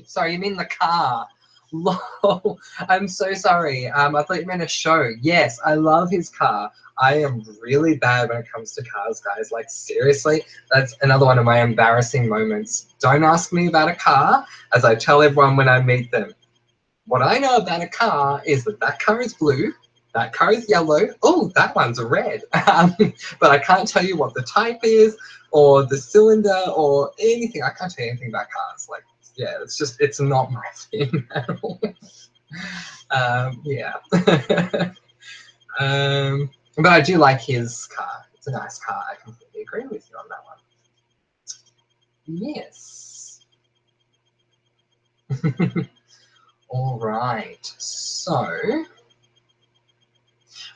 sorry, you mean the car. Lol, I'm so sorry. I thought you meant a show. Yes, I love his car. I am really bad when it comes to cars, guys. Like, seriously, that's another one of my embarrassing moments. Don't ask me about a car, as I tell everyone when I meet them. What I know about a car is that that car is blue, that car is yellow, oh, that one's red. But I can't tell you what the type is, or the cylinder, or anything. I can't tell you anything about cars. Like, yeah, it's not my thing at all. Yeah. But I do like his car. It's a nice car. I completely agree with you on that one. Yes. All right. So,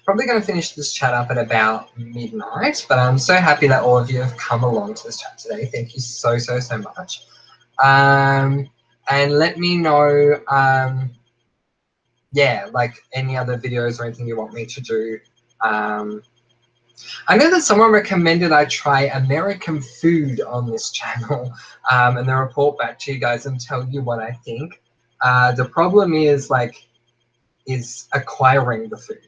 probably going to finish this chat up at about midnight, but I'm so happy that all of you have come along to this chat today. Thank you so, so, so much. And let me know, yeah, like any other videos or anything you want me to do. I know that someone recommended I try American food on this channel, and then report back to you guys and tell you what I think. The problem is acquiring the food.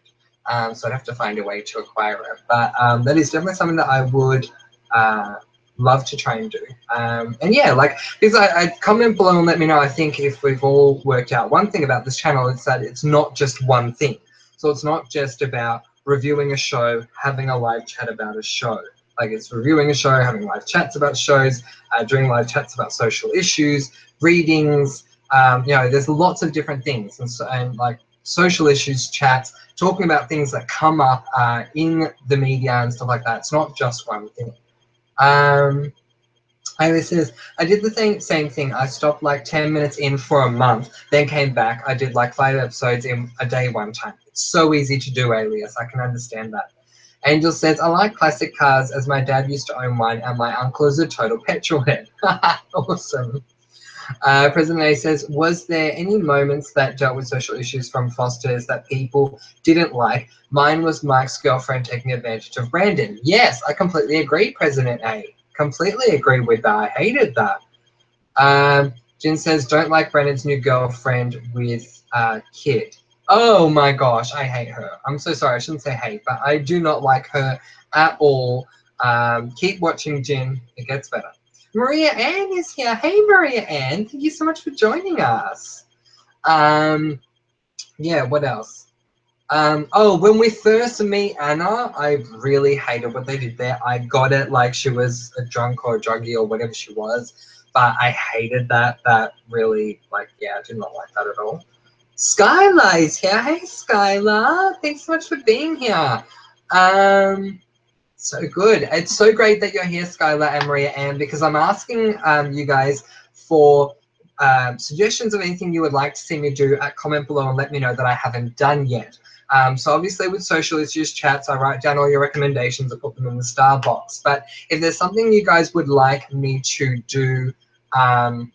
So I'd have to find a way to acquire it. But that is definitely something that I would love to try and do. And yeah, like, because I comment below and let me know. I think if we've all worked out one thing about this channel, it's that it's not just one thing. So it's not just about reviewing a show, having a live chat about a show. Like, it's reviewing a show, having live chats about shows, doing live chats about social issues, readings. You know, there's lots of different things, and like social issues chats, talking about things that come up in the media and stuff like that. It's not just one thing. Haley says, I did the same thing. I stopped like 10 minutes in for a month, then came back. I did like 5 episodes in a day one time. It's so easy to do, Alias. I can understand that. Angel says, I like classic cars as my dad used to own one and my uncle is a total petrol head. Awesome. President A says, was there any moments that dealt with social issues from Foster's that people didn't like? Mine was Mike's girlfriend taking advantage of Brandon. Yes, I completely agree, President A. Completely agree with that. I hated that. Jin says, don't like Brandon's new girlfriend with kid. Oh my gosh, I hate her. I'm so sorry, I shouldn't say hate, but I do not like her at all. Keep watching, Jin. It gets better. Maria Ann is here. Hey, Maria Ann. Thank you so much for joining us. Yeah, what else? Oh, when we first meet Anna, I really hated what they did there. I got it like she was a drunk or a druggie or whatever she was, but I hated that. That really, like, yeah, I did not like that at all. Skylar is here. Hey, Skylar. Thanks so much for being here. So good. It's so great that you're here, Skylar and Maria Ann, because I'm asking you guys for suggestions of anything you would like to see me do. Comment below and let me know that I haven't done yet. So obviously with social issues chats, I write down all your recommendations, I put them in the star box. But if there's something you guys would like me to do, comment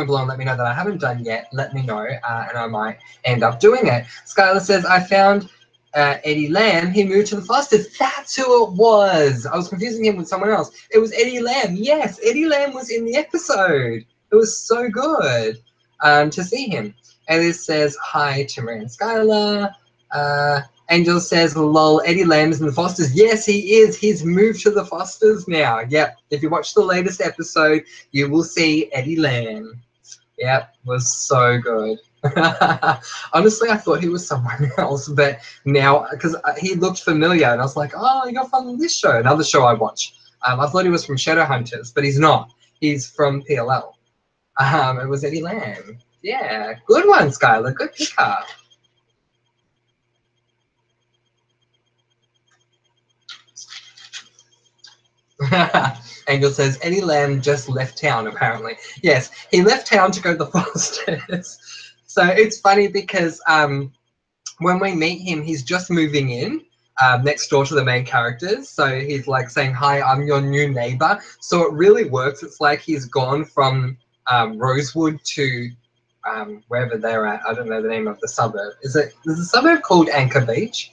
below and let me know that I haven't done yet. Let me know, and I might end up doing it. Skylar says, I found Eddie Lamb. He moved to the Fosters. That's who it was. I was confusing him with someone else. It was Eddie Lamb. Yes, Eddie Lamb was in the episode. It was so good to see him. Alice says hi to Maria and Skylar. Angel says, lol, Eddie Lam's in the Fosters. Yes, he is. He's moved to the Fosters now. Yep. If you watch the latest episode, you will see Eddie Lam. Yep. Was so good. Honestly, I thought he was someone else, but now, because he looked familiar, and I was like, oh, you're from this show, another show I watch. I thought he was from Shadowhunters, but he's not. He's from PLL. It was Eddie Lam. Yeah. Good one, Skylar. Good pickup. Angel says Eddie Lam just left town apparently. Yes, he left town to go to the Fosters. So it's funny because when we meet him, he's just moving in next door to the main characters. So he's like saying, hi, I'm your new neighbor. So it really works. It's like he's gone from Rosewood to wherever they're at. I don't know the name of the suburb. Is the suburb called Anchor Beach?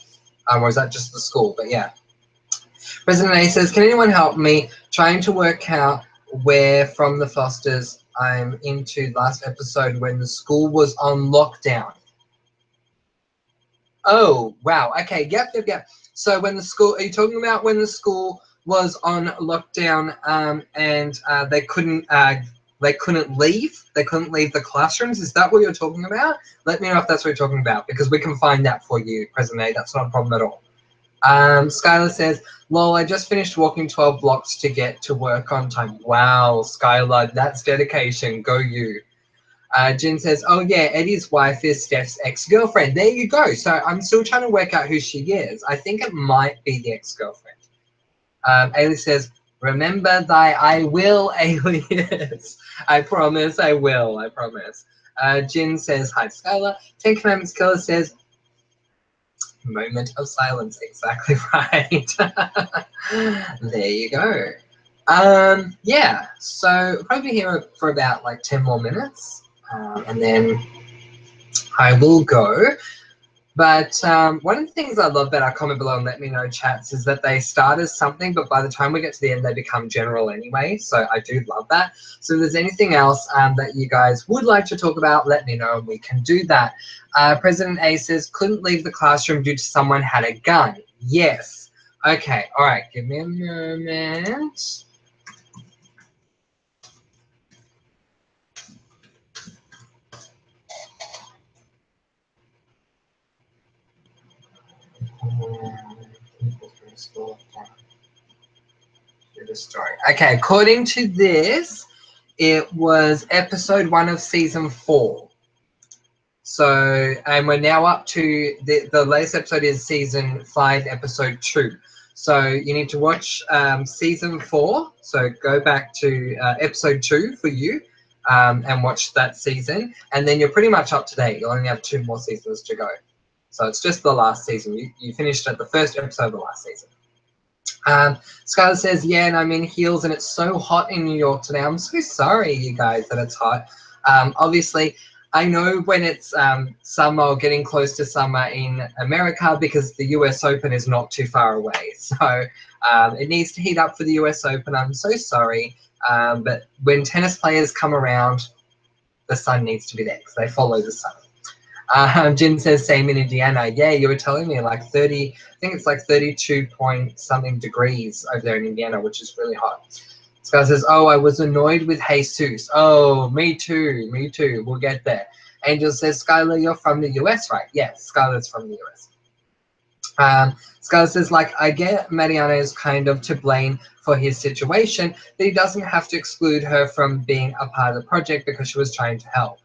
Or is that just the school? But yeah. President A says, can anyone help me trying to work out where from the Fosters I'm into last episode when the school was on lockdown? Oh, wow. Okay. Yep. So when the school, are you talking about when the school was on lockdown and they couldn't leave? They couldn't leave the classrooms? Is that what you're talking about? Let me know if that's what you're talking about because we can find that for you, President A. That's not a problem at all. Skylar says, lol, I just finished walking 12 blocks to get to work on time. Wow, Skylar, that's dedication. Go you. Jin says, oh yeah, Eddie's wife is Steph's ex-girlfriend. There you go. So I'm still trying to work out who she is. I think it might be the ex-girlfriend. Ailey says, remember thy I will, alias. I promise I will. I promise. Jin says, hi, Skylar. Ten Commandments Killer says, moment of silence, exactly right. There you go. Yeah, so I'll probably be here for about like 10 more minutes and then I will go. But one of the things I love about our comment below and let me know chats is that they start as something, but by the time we get to the end, they become general anyway. So I do love that. So if there's anything else that you guys would like to talk about, let me know and we can do that. President A says, couldn't leave the classroom due to someone had a gun. Yes. Okay. All right. Give me a moment. The story. Okay, according to this, it was episode 1 of season 4. So, and we're now up to the latest episode is season 5, episode 2. So you need to watch season 4. So go back to episode 2 for you and watch that season. And then you're pretty much up to date. You only have 2 more seasons to go. So it's just the last season. You finished at the first episode of the last season. Skylar says, yeah, and I'm in heels and it's so hot in New York today. I'm so sorry, you guys, that it's hot. Obviously, I know when it's summer or getting close to summer in America because the US Open is not too far away. So it needs to heat up for the US Open. I'm so sorry. But when tennis players come around, the sun needs to be there because they follow the sun. Jin says same in Indiana. Yeah, you were telling me like 30, I think it's like 32 point something degrees over there in Indiana, which is really hot. Sky says, oh, I was annoyed with Jesus. Oh, me too. We'll get there. Angel says, Skylar, you're from the US, right? Yes, Skylar's from the US. Skylar says, like, I get Mariana is kind of to blame for his situation, but he doesn't have to exclude her from being a part of the project because she was trying to help.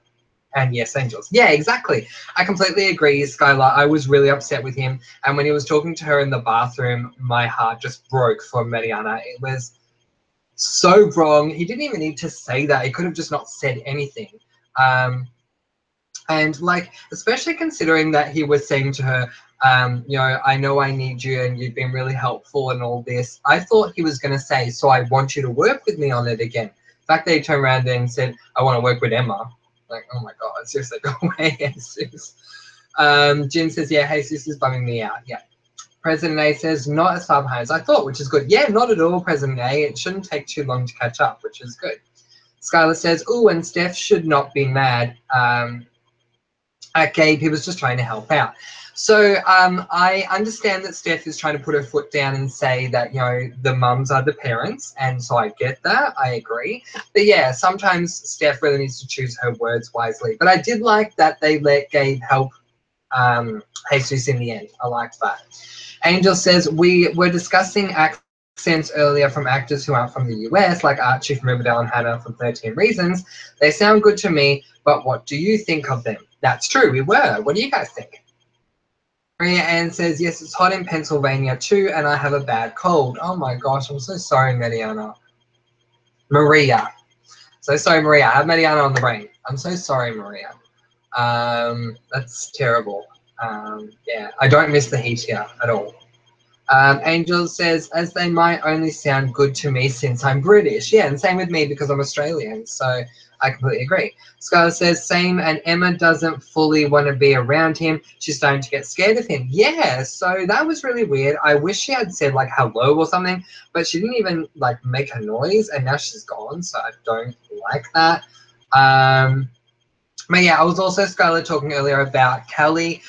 And yes, Angels. Yeah, exactly. I completely agree, Skylar. I was really upset with him. And when he was talking to her in the bathroom, my heart just broke for Mariana. It was so wrong. He didn't even need to say that. He could have just not said anything. And like, especially considering that he was saying to her, you know, I know I need you and you've been really helpful and all this. I thought he was going to say, so I want you to work with me on it again. The fact that he turned around and said, I want to work with Emma. Like, oh my God, seriously, go away, Jesus. Jin says, yeah, Jesus is bumming me out. Yeah. President A says, not as far behind as I thought, which is good. Yeah, not at all, President A. It shouldn't take too long to catch up, which is good. Skylar says, ooh, and Steph should not be mad. at Gabe. He was just trying to help out. So I understand that Steph is trying to put her foot down and say that, you know, the mums are the parents, and so I get that. I agree. But yeah, sometimes Steph really needs to choose her words wisely. But I did like that they let Gabe help Jesus in the end. I liked that. Angel says, we were discussing accents earlier from actors who aren't from the US, like Archie from Riverdale and Hannah from 13 Reasons. They sound good to me, but what do you think of them? That's true, we were. What do you guys think? Maria Ann says, yes, it's hot in Pennsylvania too, and I have a bad cold. Oh my gosh, I'm so sorry, Mariana. Maria. So sorry, Maria. I have Mariana on the brain. I'm so sorry, Maria. That's terrible. Yeah, I don't miss the heat here at all. Angel says, as they might only sound good to me since I'm British. Yeah, and same with me because I'm Australian. So I completely agree. Scarlett says, same, and Emma doesn't fully want to be around him. She's starting to get scared of him. Yeah, so that was really weird. I wish she had said like hello or something, but she didn't even like make a noise, and now she's gone. So I don't like that. But yeah, I was also, Scarlett, talking earlier about Kelly.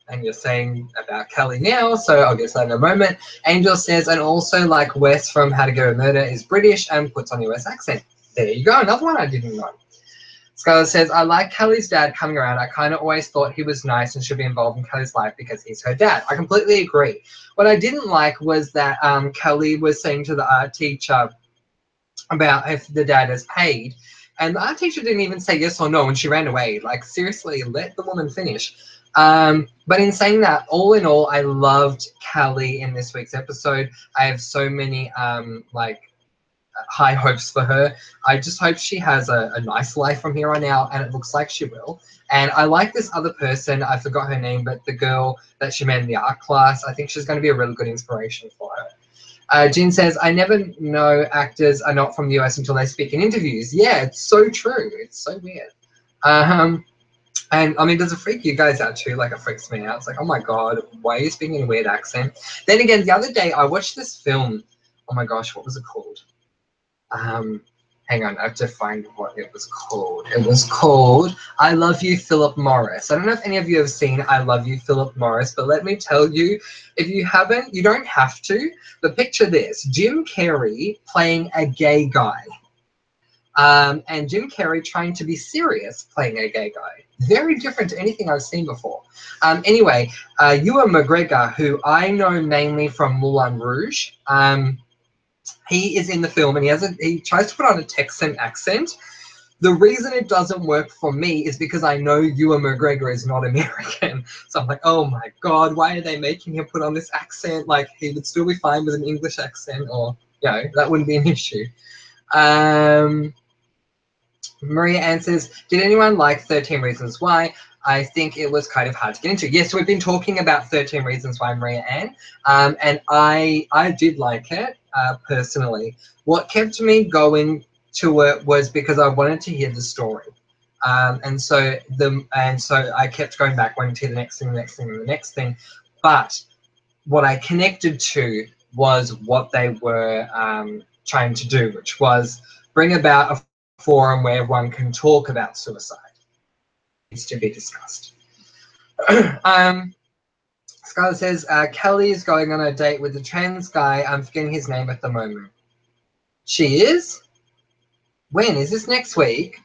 And you're saying about Kelly now, so I'll get to that in a moment. Angel says, and also like Wes from How to Get a Murder is British and puts on a US accent. There you go, another one I didn't know. Scarlett says, I like Kelly's dad coming around. I kind of always thought he was nice and should be involved in Kelly's life because he's her dad. I completely agree. What I didn't like was that Kelly was saying to the art teacher about if the dad is paid, and the art teacher didn't even say yes or no, and she ran away. Like, seriously, let the woman finish. But in saying that, all in all, I loved Kelly in this week's episode. I have so many high hopes for her. I just hope she has a nice life from here on out, and it looks like she will. And I like this other person, I forgot her name, but the girl that she met in the art class, I think she's going to be a really good inspiration for her. Jin says, I never know actors are not from the US until they speak in interviews. Yeah, it's so true. It's so weird. And I mean, does it freak you guys out too? Like, it freaks me out. It's like, oh my God, why are you speaking in a weird accent? Then again, the other day I watched this film. Oh my gosh, what was it called? Hang on, I have to find what it was called. It was called I Love You, Philip Morris. I don't know if any of you have seen I Love You, Philip Morris, but let me tell you, if you haven't, you don't have to, but picture this, Jim Carrey playing a gay guy. And Jim Carrey trying to be serious playing a gay guy. Very different to anything I've seen before. Anyway, Ewan McGregor, who I know mainly from Moulin Rouge, he is in the film, and he tries to put on a Texan accent. The reason it doesn't work for me is because I know Ewan McGregor is not American. So I'm like, oh my God, why are they making him put on this accent? Like, he would still be fine with an English accent, or, you know, that wouldn't be an issue. Maria answers, did anyone like 13 Reasons Why? I think it was kind of hard to get into. Yes, we've been talking about 13 Reasons Why, Maria Ann, and I did like it personally. What kept me going to it was because I wanted to hear the story, and so I kept going back, wanting to hear the next thing, the next thing, and the next thing. But what I connected to was what they were trying to do, which was bring about a forum where one can talk about suicide. It needs to be discussed. Scarlett says, Kelly is going on a date with a trans guy. I'm forgetting his name at the moment. She is? When? Is this next week?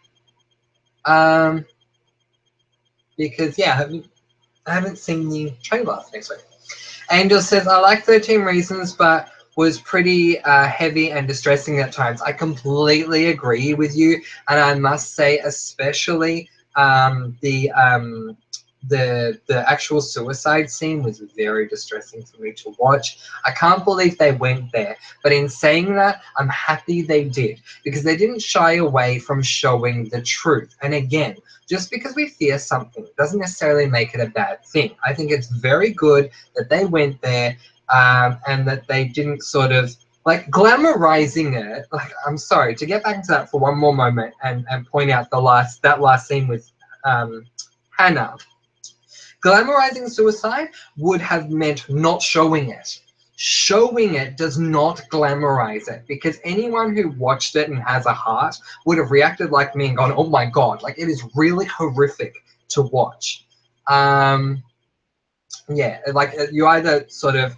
Because, yeah, I haven't seen the trailer for next week. Angel says, I like 13 Reasons, but was pretty heavy and distressing at times. I completely agree with you, and I must say, especially the actual suicide scene was very distressing for me to watch. I can't believe they went there, but in saying that, I'm happy they did, because they didn't shy away from showing the truth. And again, just because we fear something doesn't necessarily make it a bad thing. I think it's very good that they went there, and that they didn't sort of like glamorizing it. Like, I'm sorry, to get back into that for one more moment and point out that last scene with Hannah. Glamorizing suicide would have meant not showing it. Showing it does not glamorize it, because anyone who watched it and has a heart would have reacted like me and gone, oh my God, like, it is really horrific to watch. Yeah, like you either sort of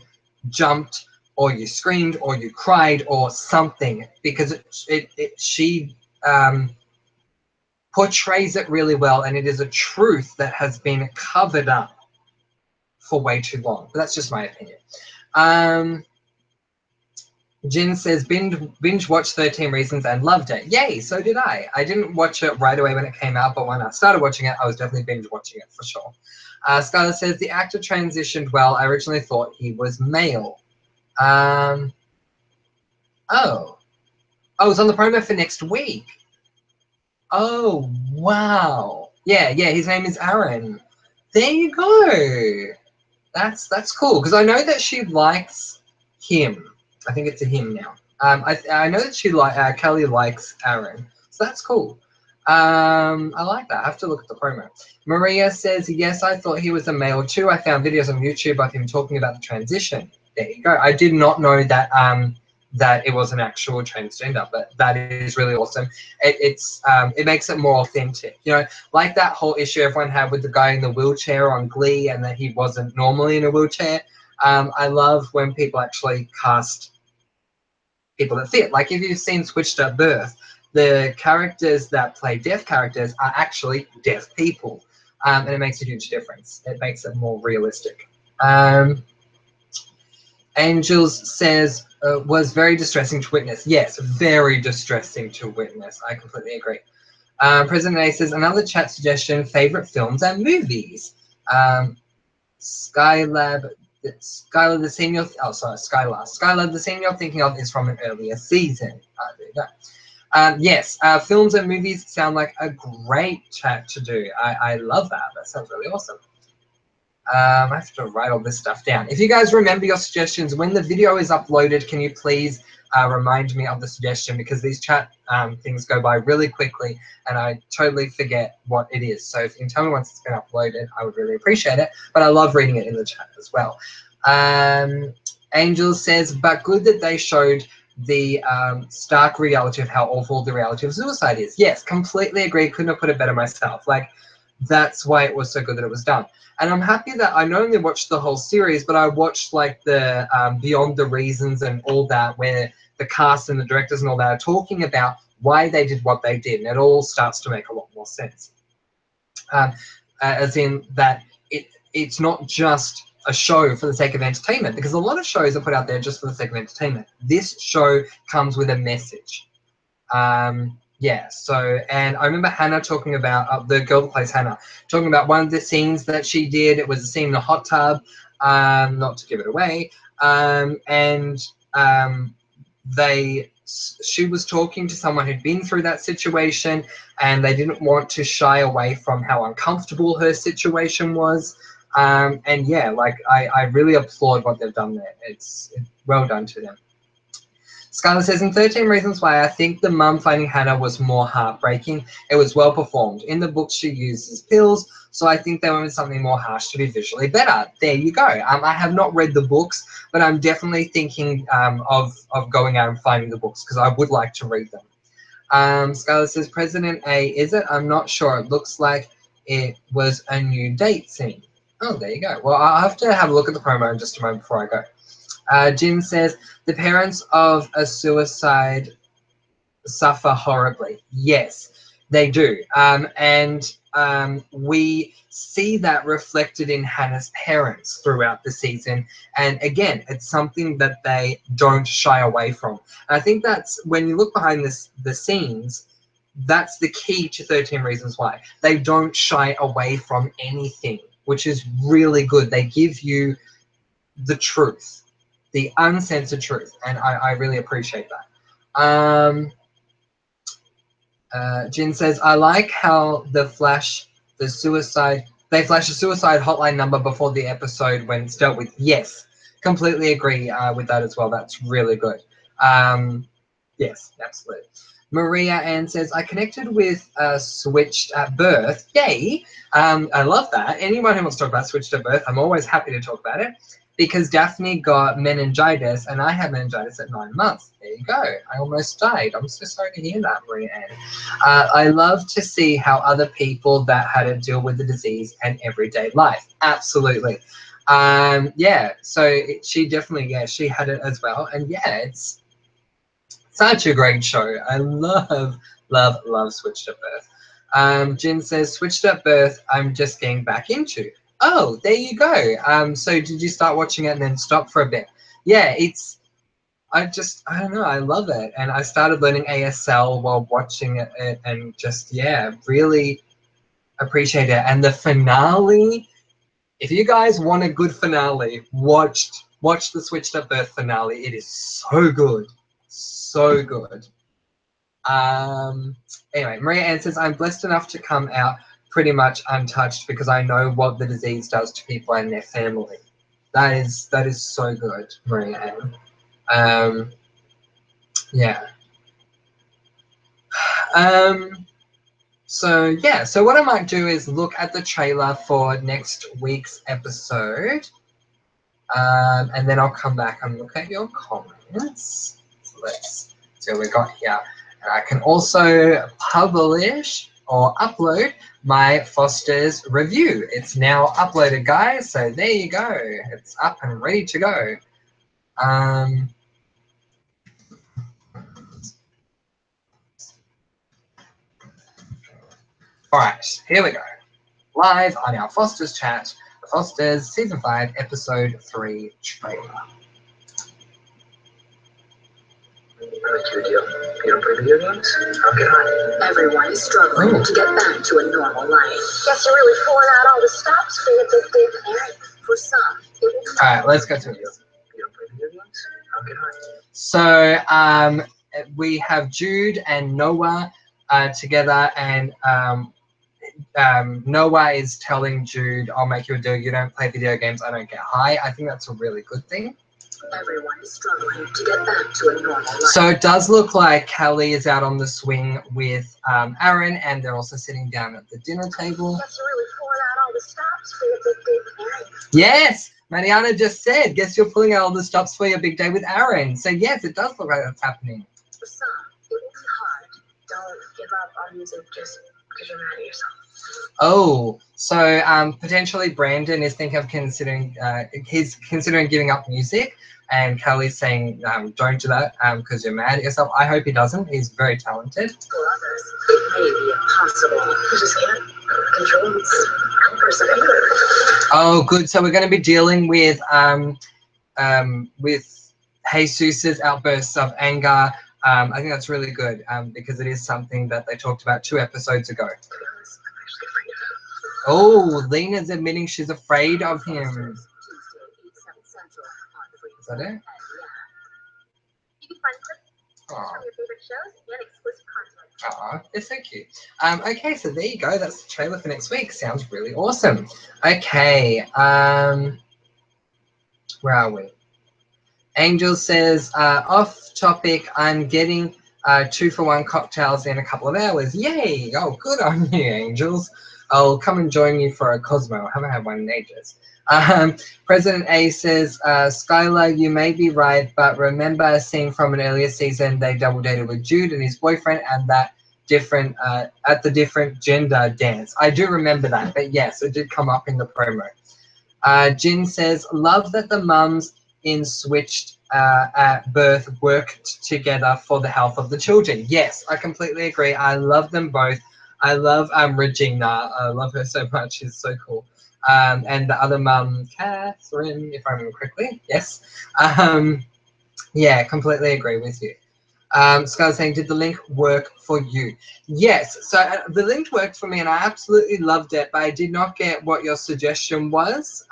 jumped or you screamed or you cried or something, because she portrays it really well, and it is a truth that has been covered up for way too long. But that's just my opinion. Jin says, binge watched 13 Reasons and loved it. Yay, so did I. I didn't watch it right away when it came out, but when I started watching it, I was definitely binge watching it for sure. Skylar says, the actor transitioned well. I originally thought he was male. Oh. Oh, it was on the promo for next week. Oh, wow. Yeah, his name is Aaron. There you go. That's cool, because I know that she likes him. I think it's a him now. I know that Kelly likes Aaron, so that's cool. I like that. I have to look at the promo. Maria says, yes, I thought he was a male too. I found videos on YouTube of him talking about the transition. There you go. I did not know that that it was an actual transgender, but that is really awesome. It makes it more authentic, you know, like that whole issue everyone had with the guy in the wheelchair on Glee, and that he wasn't normally in a wheelchair. I love when people actually cast people that fit. Like if you've seen Switched at Birth, the characters that play deaf characters are actually deaf people, and it makes a huge difference. It makes it more realistic. Angels says, was very distressing to witness. Yes, very distressing to witness. I completely agree. President A says, another chat suggestion, favorite films and movies. Skylab the scene you're Skylar, the scene you're thinking of is from an earlier season. There you go. Yes, films and movies sound like a great chat to do. I love that. That sounds really awesome. I have to write all this stuff down. If you guys remember your suggestions, when the video is uploaded, can you please remind me of the suggestion, because these chat things go by really quickly and I totally forget what it is. So if you can tell me once it's been uploaded, I would really appreciate it. But I love reading it in the chat as well. Angel says, but good that they showed the stark reality of how awful the reality of suicide is. Yes, completely agree. Couldn't have put it better myself. Like, that's why it was so good that it was done. And I'm happy that I not only watched the whole series, but I watched like the Beyond the Reasons and all that, where the cast and the directors and all that are talking about why they did what they did, and it all starts to make a lot more sense. As in that it's not just a show for the sake of entertainment, because a lot of shows are put out there just for the sake of entertainment. This show comes with a message. Yeah, so, and I remember Hannah talking about, the girl that plays Hannah, talking about one of the scenes that she did. It was a scene in a hot tub, not to give it away, she was talking to someone who'd been through that situation, and they didn't want to shy away from how uncomfortable her situation was. And yeah, like I really applaud what they've done there. It's well done to them. Skylar says, in 13 Reasons Why, I think the mum finding Hannah was more heartbreaking. It was well performed. In the book, she uses pills, so I think they wanted something more harsh to be visually better. There you go. I have not read the books, but I'm definitely thinking of going out and finding the books, because I would like to read them. Skylar says, President A, is it? I'm not sure. It looks like it was a new date scene. Oh, there you go. Well, I'll have to have a look at the promo in just a moment before I go. Jim says, the parents of a suicide suffer horribly. Yes, they do. We see that reflected in Hannah's parents throughout the season. And again, it's something that they don't shy away from. And I think that's, when you look behind the scenes, that's the key to 13 Reasons Why. They don't shy away from anything, which is really good. They give you the truth, the uncensored truth, and I really appreciate that. Jin says, I like how they flash a suicide hotline number before the episode when it's dealt with. Yes, completely agree with that as well. That's really good. Yes, absolutely. Maria Ann says, I connected with Switched at Birth. Yay! I love that. Anyone who wants to talk about Switched at Birth, I'm always happy to talk about it. because Daphne got meningitis and I had meningitis at 9 months. There you go. I almost died. I'm so sorry to hear that, Maria Ann. I love to see how other people that had to deal with the disease and everyday life. Absolutely. Yeah, so she definitely, yeah, she had it as well. And yeah, it's such a great show. I love Switched at Birth. Jin says, Switched at Birth, I'm just getting back into. Oh, there you go. So did you start watching it and then stop for a bit? Yeah, I don't know, I love it. And I started learning ASL while watching it and just, yeah, really appreciate it. And the finale, if you guys want a good finale, watch the Switched at Birth finale. It is so good. So good. Anyway, Maria Ann says, I'm blessed enough to come out pretty much untouched because I know what the disease does to people and their family. That is so good, Maria Ann. Yeah. So yeah, so what I might do is look at the trailer for next week's episode. And then I'll come back and look at your comments. So let's see what we got here. And I can also publish or upload my Foster's review. It's now uploaded, guys. So there you go. It's up and ready to go. All right, here we go. Live on our Foster's chat, Foster's Season 5, Episode 3 trailer. You don't play video games? Okay. Everyone is struggling to get back to a normal life. Guess you're really pulling out all the stops for your big day parent. For some, alright, let's go to it. You don't play video games? Okay. So we have Jude and Noah together, and Noah is telling Jude, I'll make you a deal. You don't play video games, I don't get high. I think that's a really good thing. Everyone is struggling to get back to a normal life. So it does look like Kelly is out on the swing with Aaron, and they're also sitting down at the dinner table. Guess you're really pulling out all the stops for your big day with Aaron. Yes, Mariana just said, guess you're pulling out all the stops for your big day with Aaron. So yes, it does look like that's happening. For some, it will be hard. Don't give up on music just because you're mad at yourself. Oh, so potentially Brandon is thinking of considering, he's considering giving up music, and Kelly's saying, don't do that because you're mad at yourself. I hope he doesn't. He's very talented. For others, it may be impossible. You just can't control this outburst of anger. Oh, good. So we're going to be dealing with Jesus's outbursts of anger. I think that's really good because it is something that they talked about 2 episodes ago. Oh, Lena's admitting she's afraid of him. Is that it? Aw, they're so cute. Okay, so there you go. That's the trailer for next week. Sounds really awesome. Okay, where are we? Angel says, off topic, I'm getting 2-for-1 cocktails in a couple of hours. Yay! Oh, good on you, Angels. I'll come and join you for a Cosmo. I haven't had one in ages. President A says, Skylar, you may be right, but remember a scene from an earlier season, they double dated with Jude and his boyfriend and that different, at the different gender dance. I do remember that, but yes, it did come up in the promo. Jin says, love that the mums in Switched at Birth worked together for the health of the children. Yes, I completely agree. I love them both. I love Regina. I love her so much. She's so cool. And the other mum, Catherine, if I remember correctly. Yes. Yeah, completely agree with you. Sky's saying, did the link work for you? Yes. So the link worked for me and I absolutely loved it, but I did not get what your suggestion was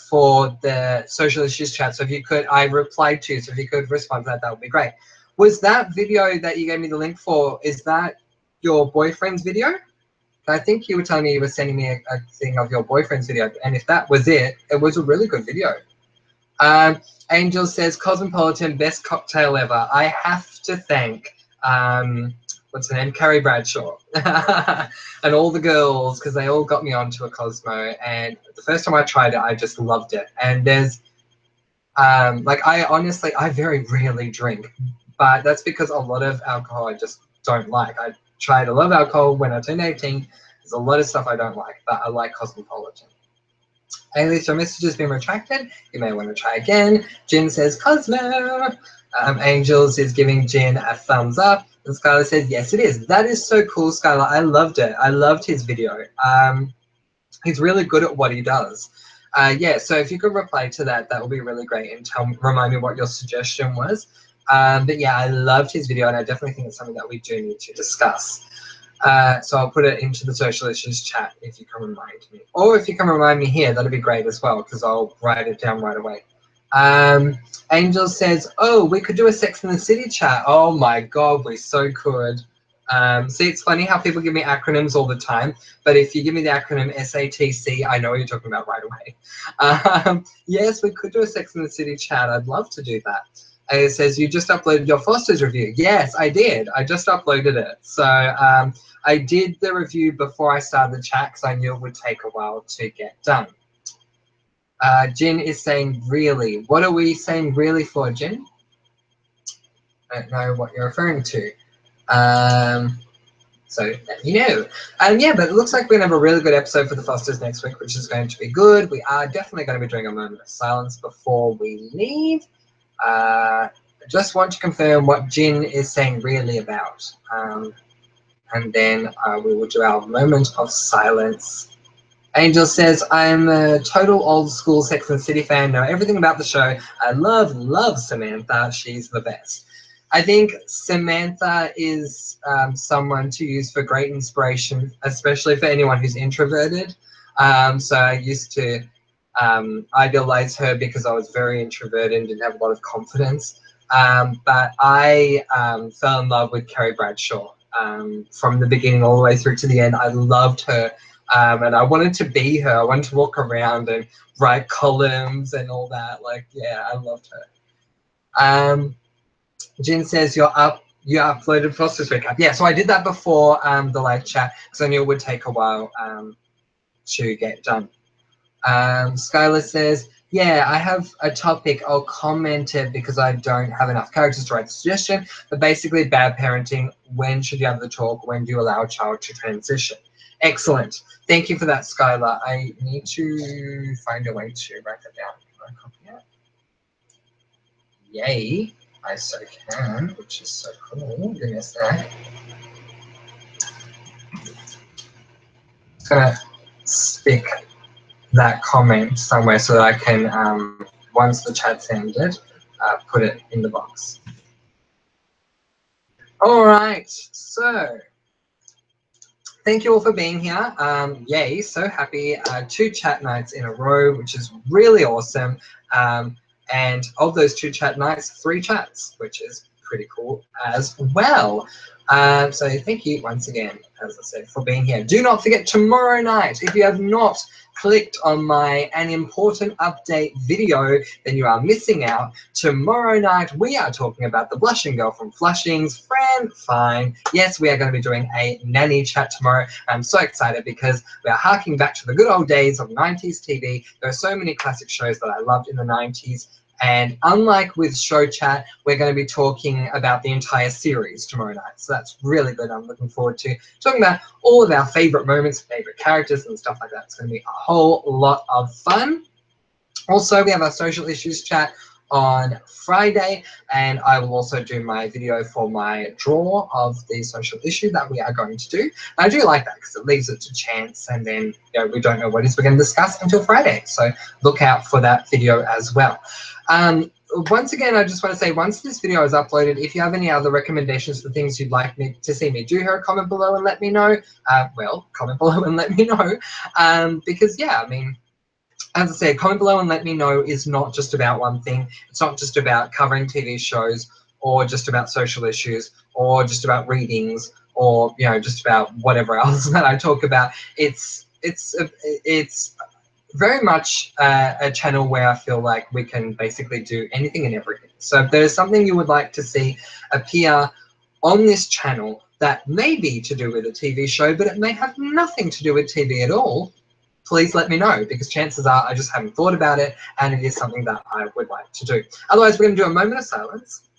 for the social issues chat. So if you could, I replied to you. So if you could respond to that, that would be great. Was that video that you gave me the link for, is that your boyfriend's video? I think you were telling me you were sending me a thing of your boyfriend's video. And if that was it, it was a really good video. Angel says, Cosmopolitan, best cocktail ever. I have to thank, what's her name? Carrie Bradshaw. And all the girls, because they all got me onto a Cosmo. And the first time I tried it, I just loved it. And there's, like, I very rarely drink, but that's because a lot of alcohol I just don't like. I tried a lot of alcohol when I turned 18. There's a lot of stuff I don't like, but I like Cosmopolitan. Alias, your message has been retracted. You may want to try again. Jin says, Cosmo. Angels is giving Jin a thumbs up. And Skylar says, yes, it is. That is so cool, Skylar. I loved it. I loved his video. He's really good at what he does. Yeah, so if you could reply to that, that would be really great, and remind me what your suggestion was. But yeah, I loved his video, and I definitely think it's something that we do need to discuss. So I'll put it into the social issues chat if you can remind me. Or if you can remind me here, that'd be great as well, because I'll write it down right away. Angel says, oh, we could do a Sex and the City chat. Oh my God, we so could. See, it's funny how people give me acronyms all the time, but if you give me the acronym SATC, I know what you're talking about right away. Yes, we could do a Sex and the City chat. I'd love to do that. It says, you just uploaded your Foster's review. Yes, I did. I just uploaded it. So I did the review before I started the chat because I knew it would take a while to get done. Jin is saying, really? What are we saying really for, Jin? I don't know what you're referring to. So let me know. Yeah, but it looks like we're going to have a really good episode for the Fosters next week, which is going to be good. We are definitely going to be doing a moment of silence before we leave. I just want to confirm what Jin is saying really about. And then we will do our moment of silence. Angel says, I'm a total old school Sex and the City fan, know everything about the show. I love Samantha. She's the best. I think Samantha is someone to use for great inspiration, especially for anyone who's introverted. So I used to idolize her because I was very introverted and didn't have a lot of confidence. But I fell in love with Carrie Bradshaw from the beginning all the way through to the end. I loved her. And I wanted to be her. I wanted to walk around and write columns and all that. Like, yeah, I loved her. Jin says, you uploaded Foster's recap. Yeah, so I did that before the live chat because I knew it would take a while to get done. Skylar says, yeah, I have a topic. I'll comment it because I don't have enough characters to write the suggestion. But basically, bad parenting. When should you have the talk? When do you allow a child to transition? Excellent. Thank you for that, Skylar. I need to find a way to write that down. Can I copy it? Yay. I so can, which is so cool. Give me a sec. Just gonna stick that comment somewhere so that I can, once the chat's ended, put it in the box. All right, so thank you all for being here. Yay, so happy. 2 chat nights in a row, which is really awesome. And of those 2 chat nights, 3 chats, which is pretty cool as well. So thank you once again, as I said, for being here. Do not forget tomorrow night, if you have not clicked on my An Important Update video, then you are missing out. Tomorrow night, we are talking about the Blushing Girl from Flushing's Fran Fine. Yes, we are going to be doing a nanny chat tomorrow. I'm so excited because we are harking back to the good old days of 90s TV. There are so many classic shows that I loved in the 90s. And unlike with Show Chat, we're going to be talking about the entire series tomorrow night. So that's really good. I'm looking forward to talking about all of our favorite moments, favorite characters and stuff like that. It's going to be a whole lot of fun. Also, we have our social issues chat on Friday, and I will also do my video for my draw of the social issue that we are going to do. And I do like that because it leaves it to chance, and then we don't know what it is we're going to discuss until Friday. So look out for that video as well. Once again, I just want to say, once this video is uploaded, if you have any other recommendations for things you'd like me to see me do here, comment below and let me know. Well, comment below and let me know. Because, yeah, I mean, as I said, comment below and let me know is not just about one thing. It's not just about covering TV shows or just about social issues or just about readings or, just about whatever else that I talk about. It's very much a channel where I feel like we can basically do anything and everything. So if there's something you would like to see appear on this channel, that may be to do with a TV show, but it may have nothing to do with TV at all, please let me know, because chances are I just haven't thought about it and it is something that I would like to do. Otherwise, we're going to do a moment of silence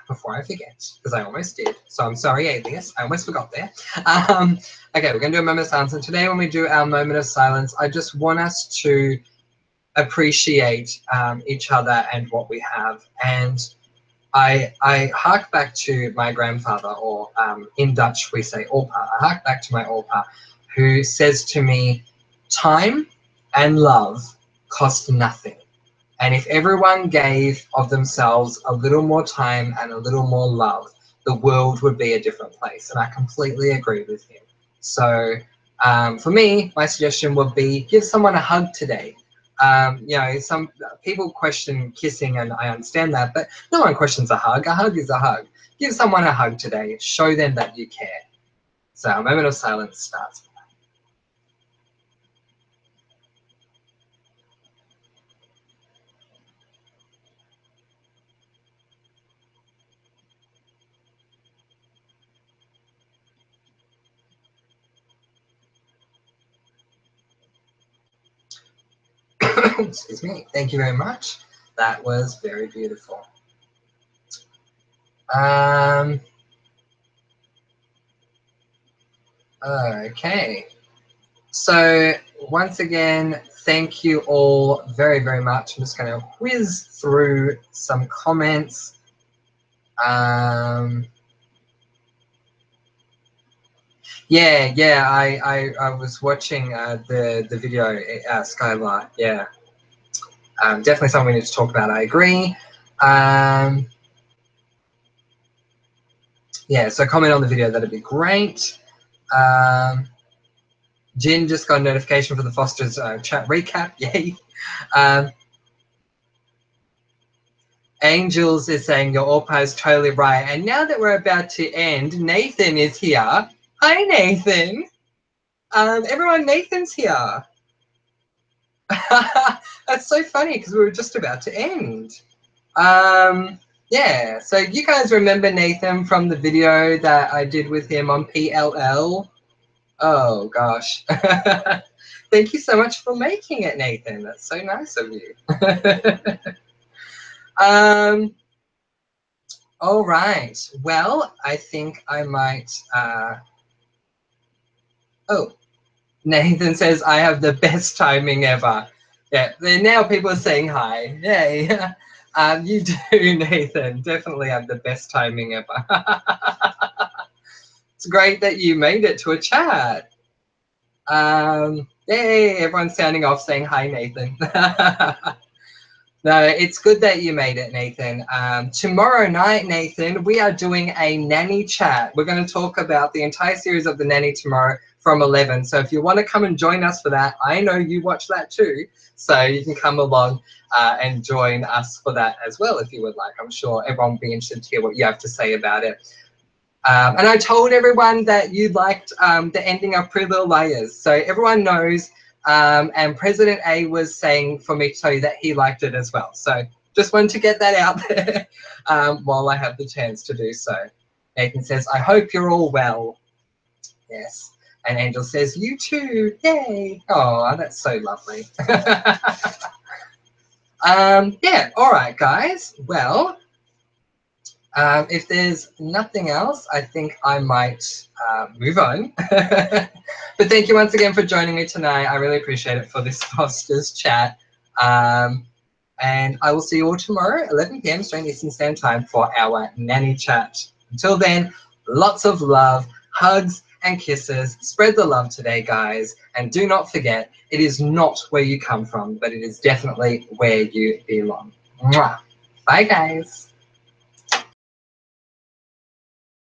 before I forget, because I almost did. So I'm sorry, Alias, I almost forgot there. Okay, we're going to do a moment of silence. And today when we do our moment of silence, I just want us to appreciate each other and what we have. And I hark back to my grandfather, or in Dutch we say opa. I hark back to my opa, who says to me, time and love cost nothing. And if everyone gave of themselves a little more time and a little more love, the world would be a different place. And I completely agree with him. So for me, my suggestion would be give someone a hug today. You know, some people question kissing, and I understand that, but no one questions a hug. A hug is a hug. Give someone a hug today. Show them that you care. So a moment of silence starts. Excuse me. Thank you very much. That was very beautiful. Okay. So once again, thank you all very, very much. I'm just going to whiz through some comments. Yeah, I was watching the video, Skylar. Yeah, definitely something we need to talk about. I agree. Yeah, so comment on the video, that'd be great. Jin just got a notification for the Foster's chat recap. Yay. Angels is saying your Orpa is totally right. And now that we're about to end, Nathan is here. Hi, Nathan. Everyone, Nathan's here. That's so funny because we were just about to end. Yeah, so you guys remember Nathan from the video that I did with him on PLL? Oh, gosh. Thank you so much for making it, Nathan. That's so nice of you. All right. Well, I think I might... Oh, Nathan says, I have the best timing ever. Yeah, now people are saying hi. Yay. You do, Nathan. Definitely have the best timing ever. It's great that you made it to a chat. Yay, everyone's sounding off saying hi, Nathan. No, it's good that you made it, Nathan. Tomorrow night, Nathan, we are doing a nanny chat. We're going to talk about the entire series of The Nanny tomorrow from 11. So if you want to come and join us for that, I know you watch that too. So you can come along and join us for that as well if you would like. I'm sure everyone will be interested to hear what you have to say about it. And I told everyone that you liked the ending of Pretty Little Liars. So everyone knows. And President A was saying for me to tell you that he liked it as well. So just wanted to get that out there while I have the chance to do so. Nathan says, I hope you're all well. Yes. And Angel says, you too. Yay. Oh, that's so lovely. Yeah. All right, guys. Well, if there's nothing else, I think I might move on. But thank you once again for joining me tonight. I really appreciate it for this Foster's chat. And I will see you all tomorrow, 11 p.m. Australian Eastern Standard Time for our nanny chat. Until then, lots of love, hugs and kisses. Spread the love today, guys. And do not forget, it is not where you come from, but it is definitely where you belong. Mwah. Bye, guys.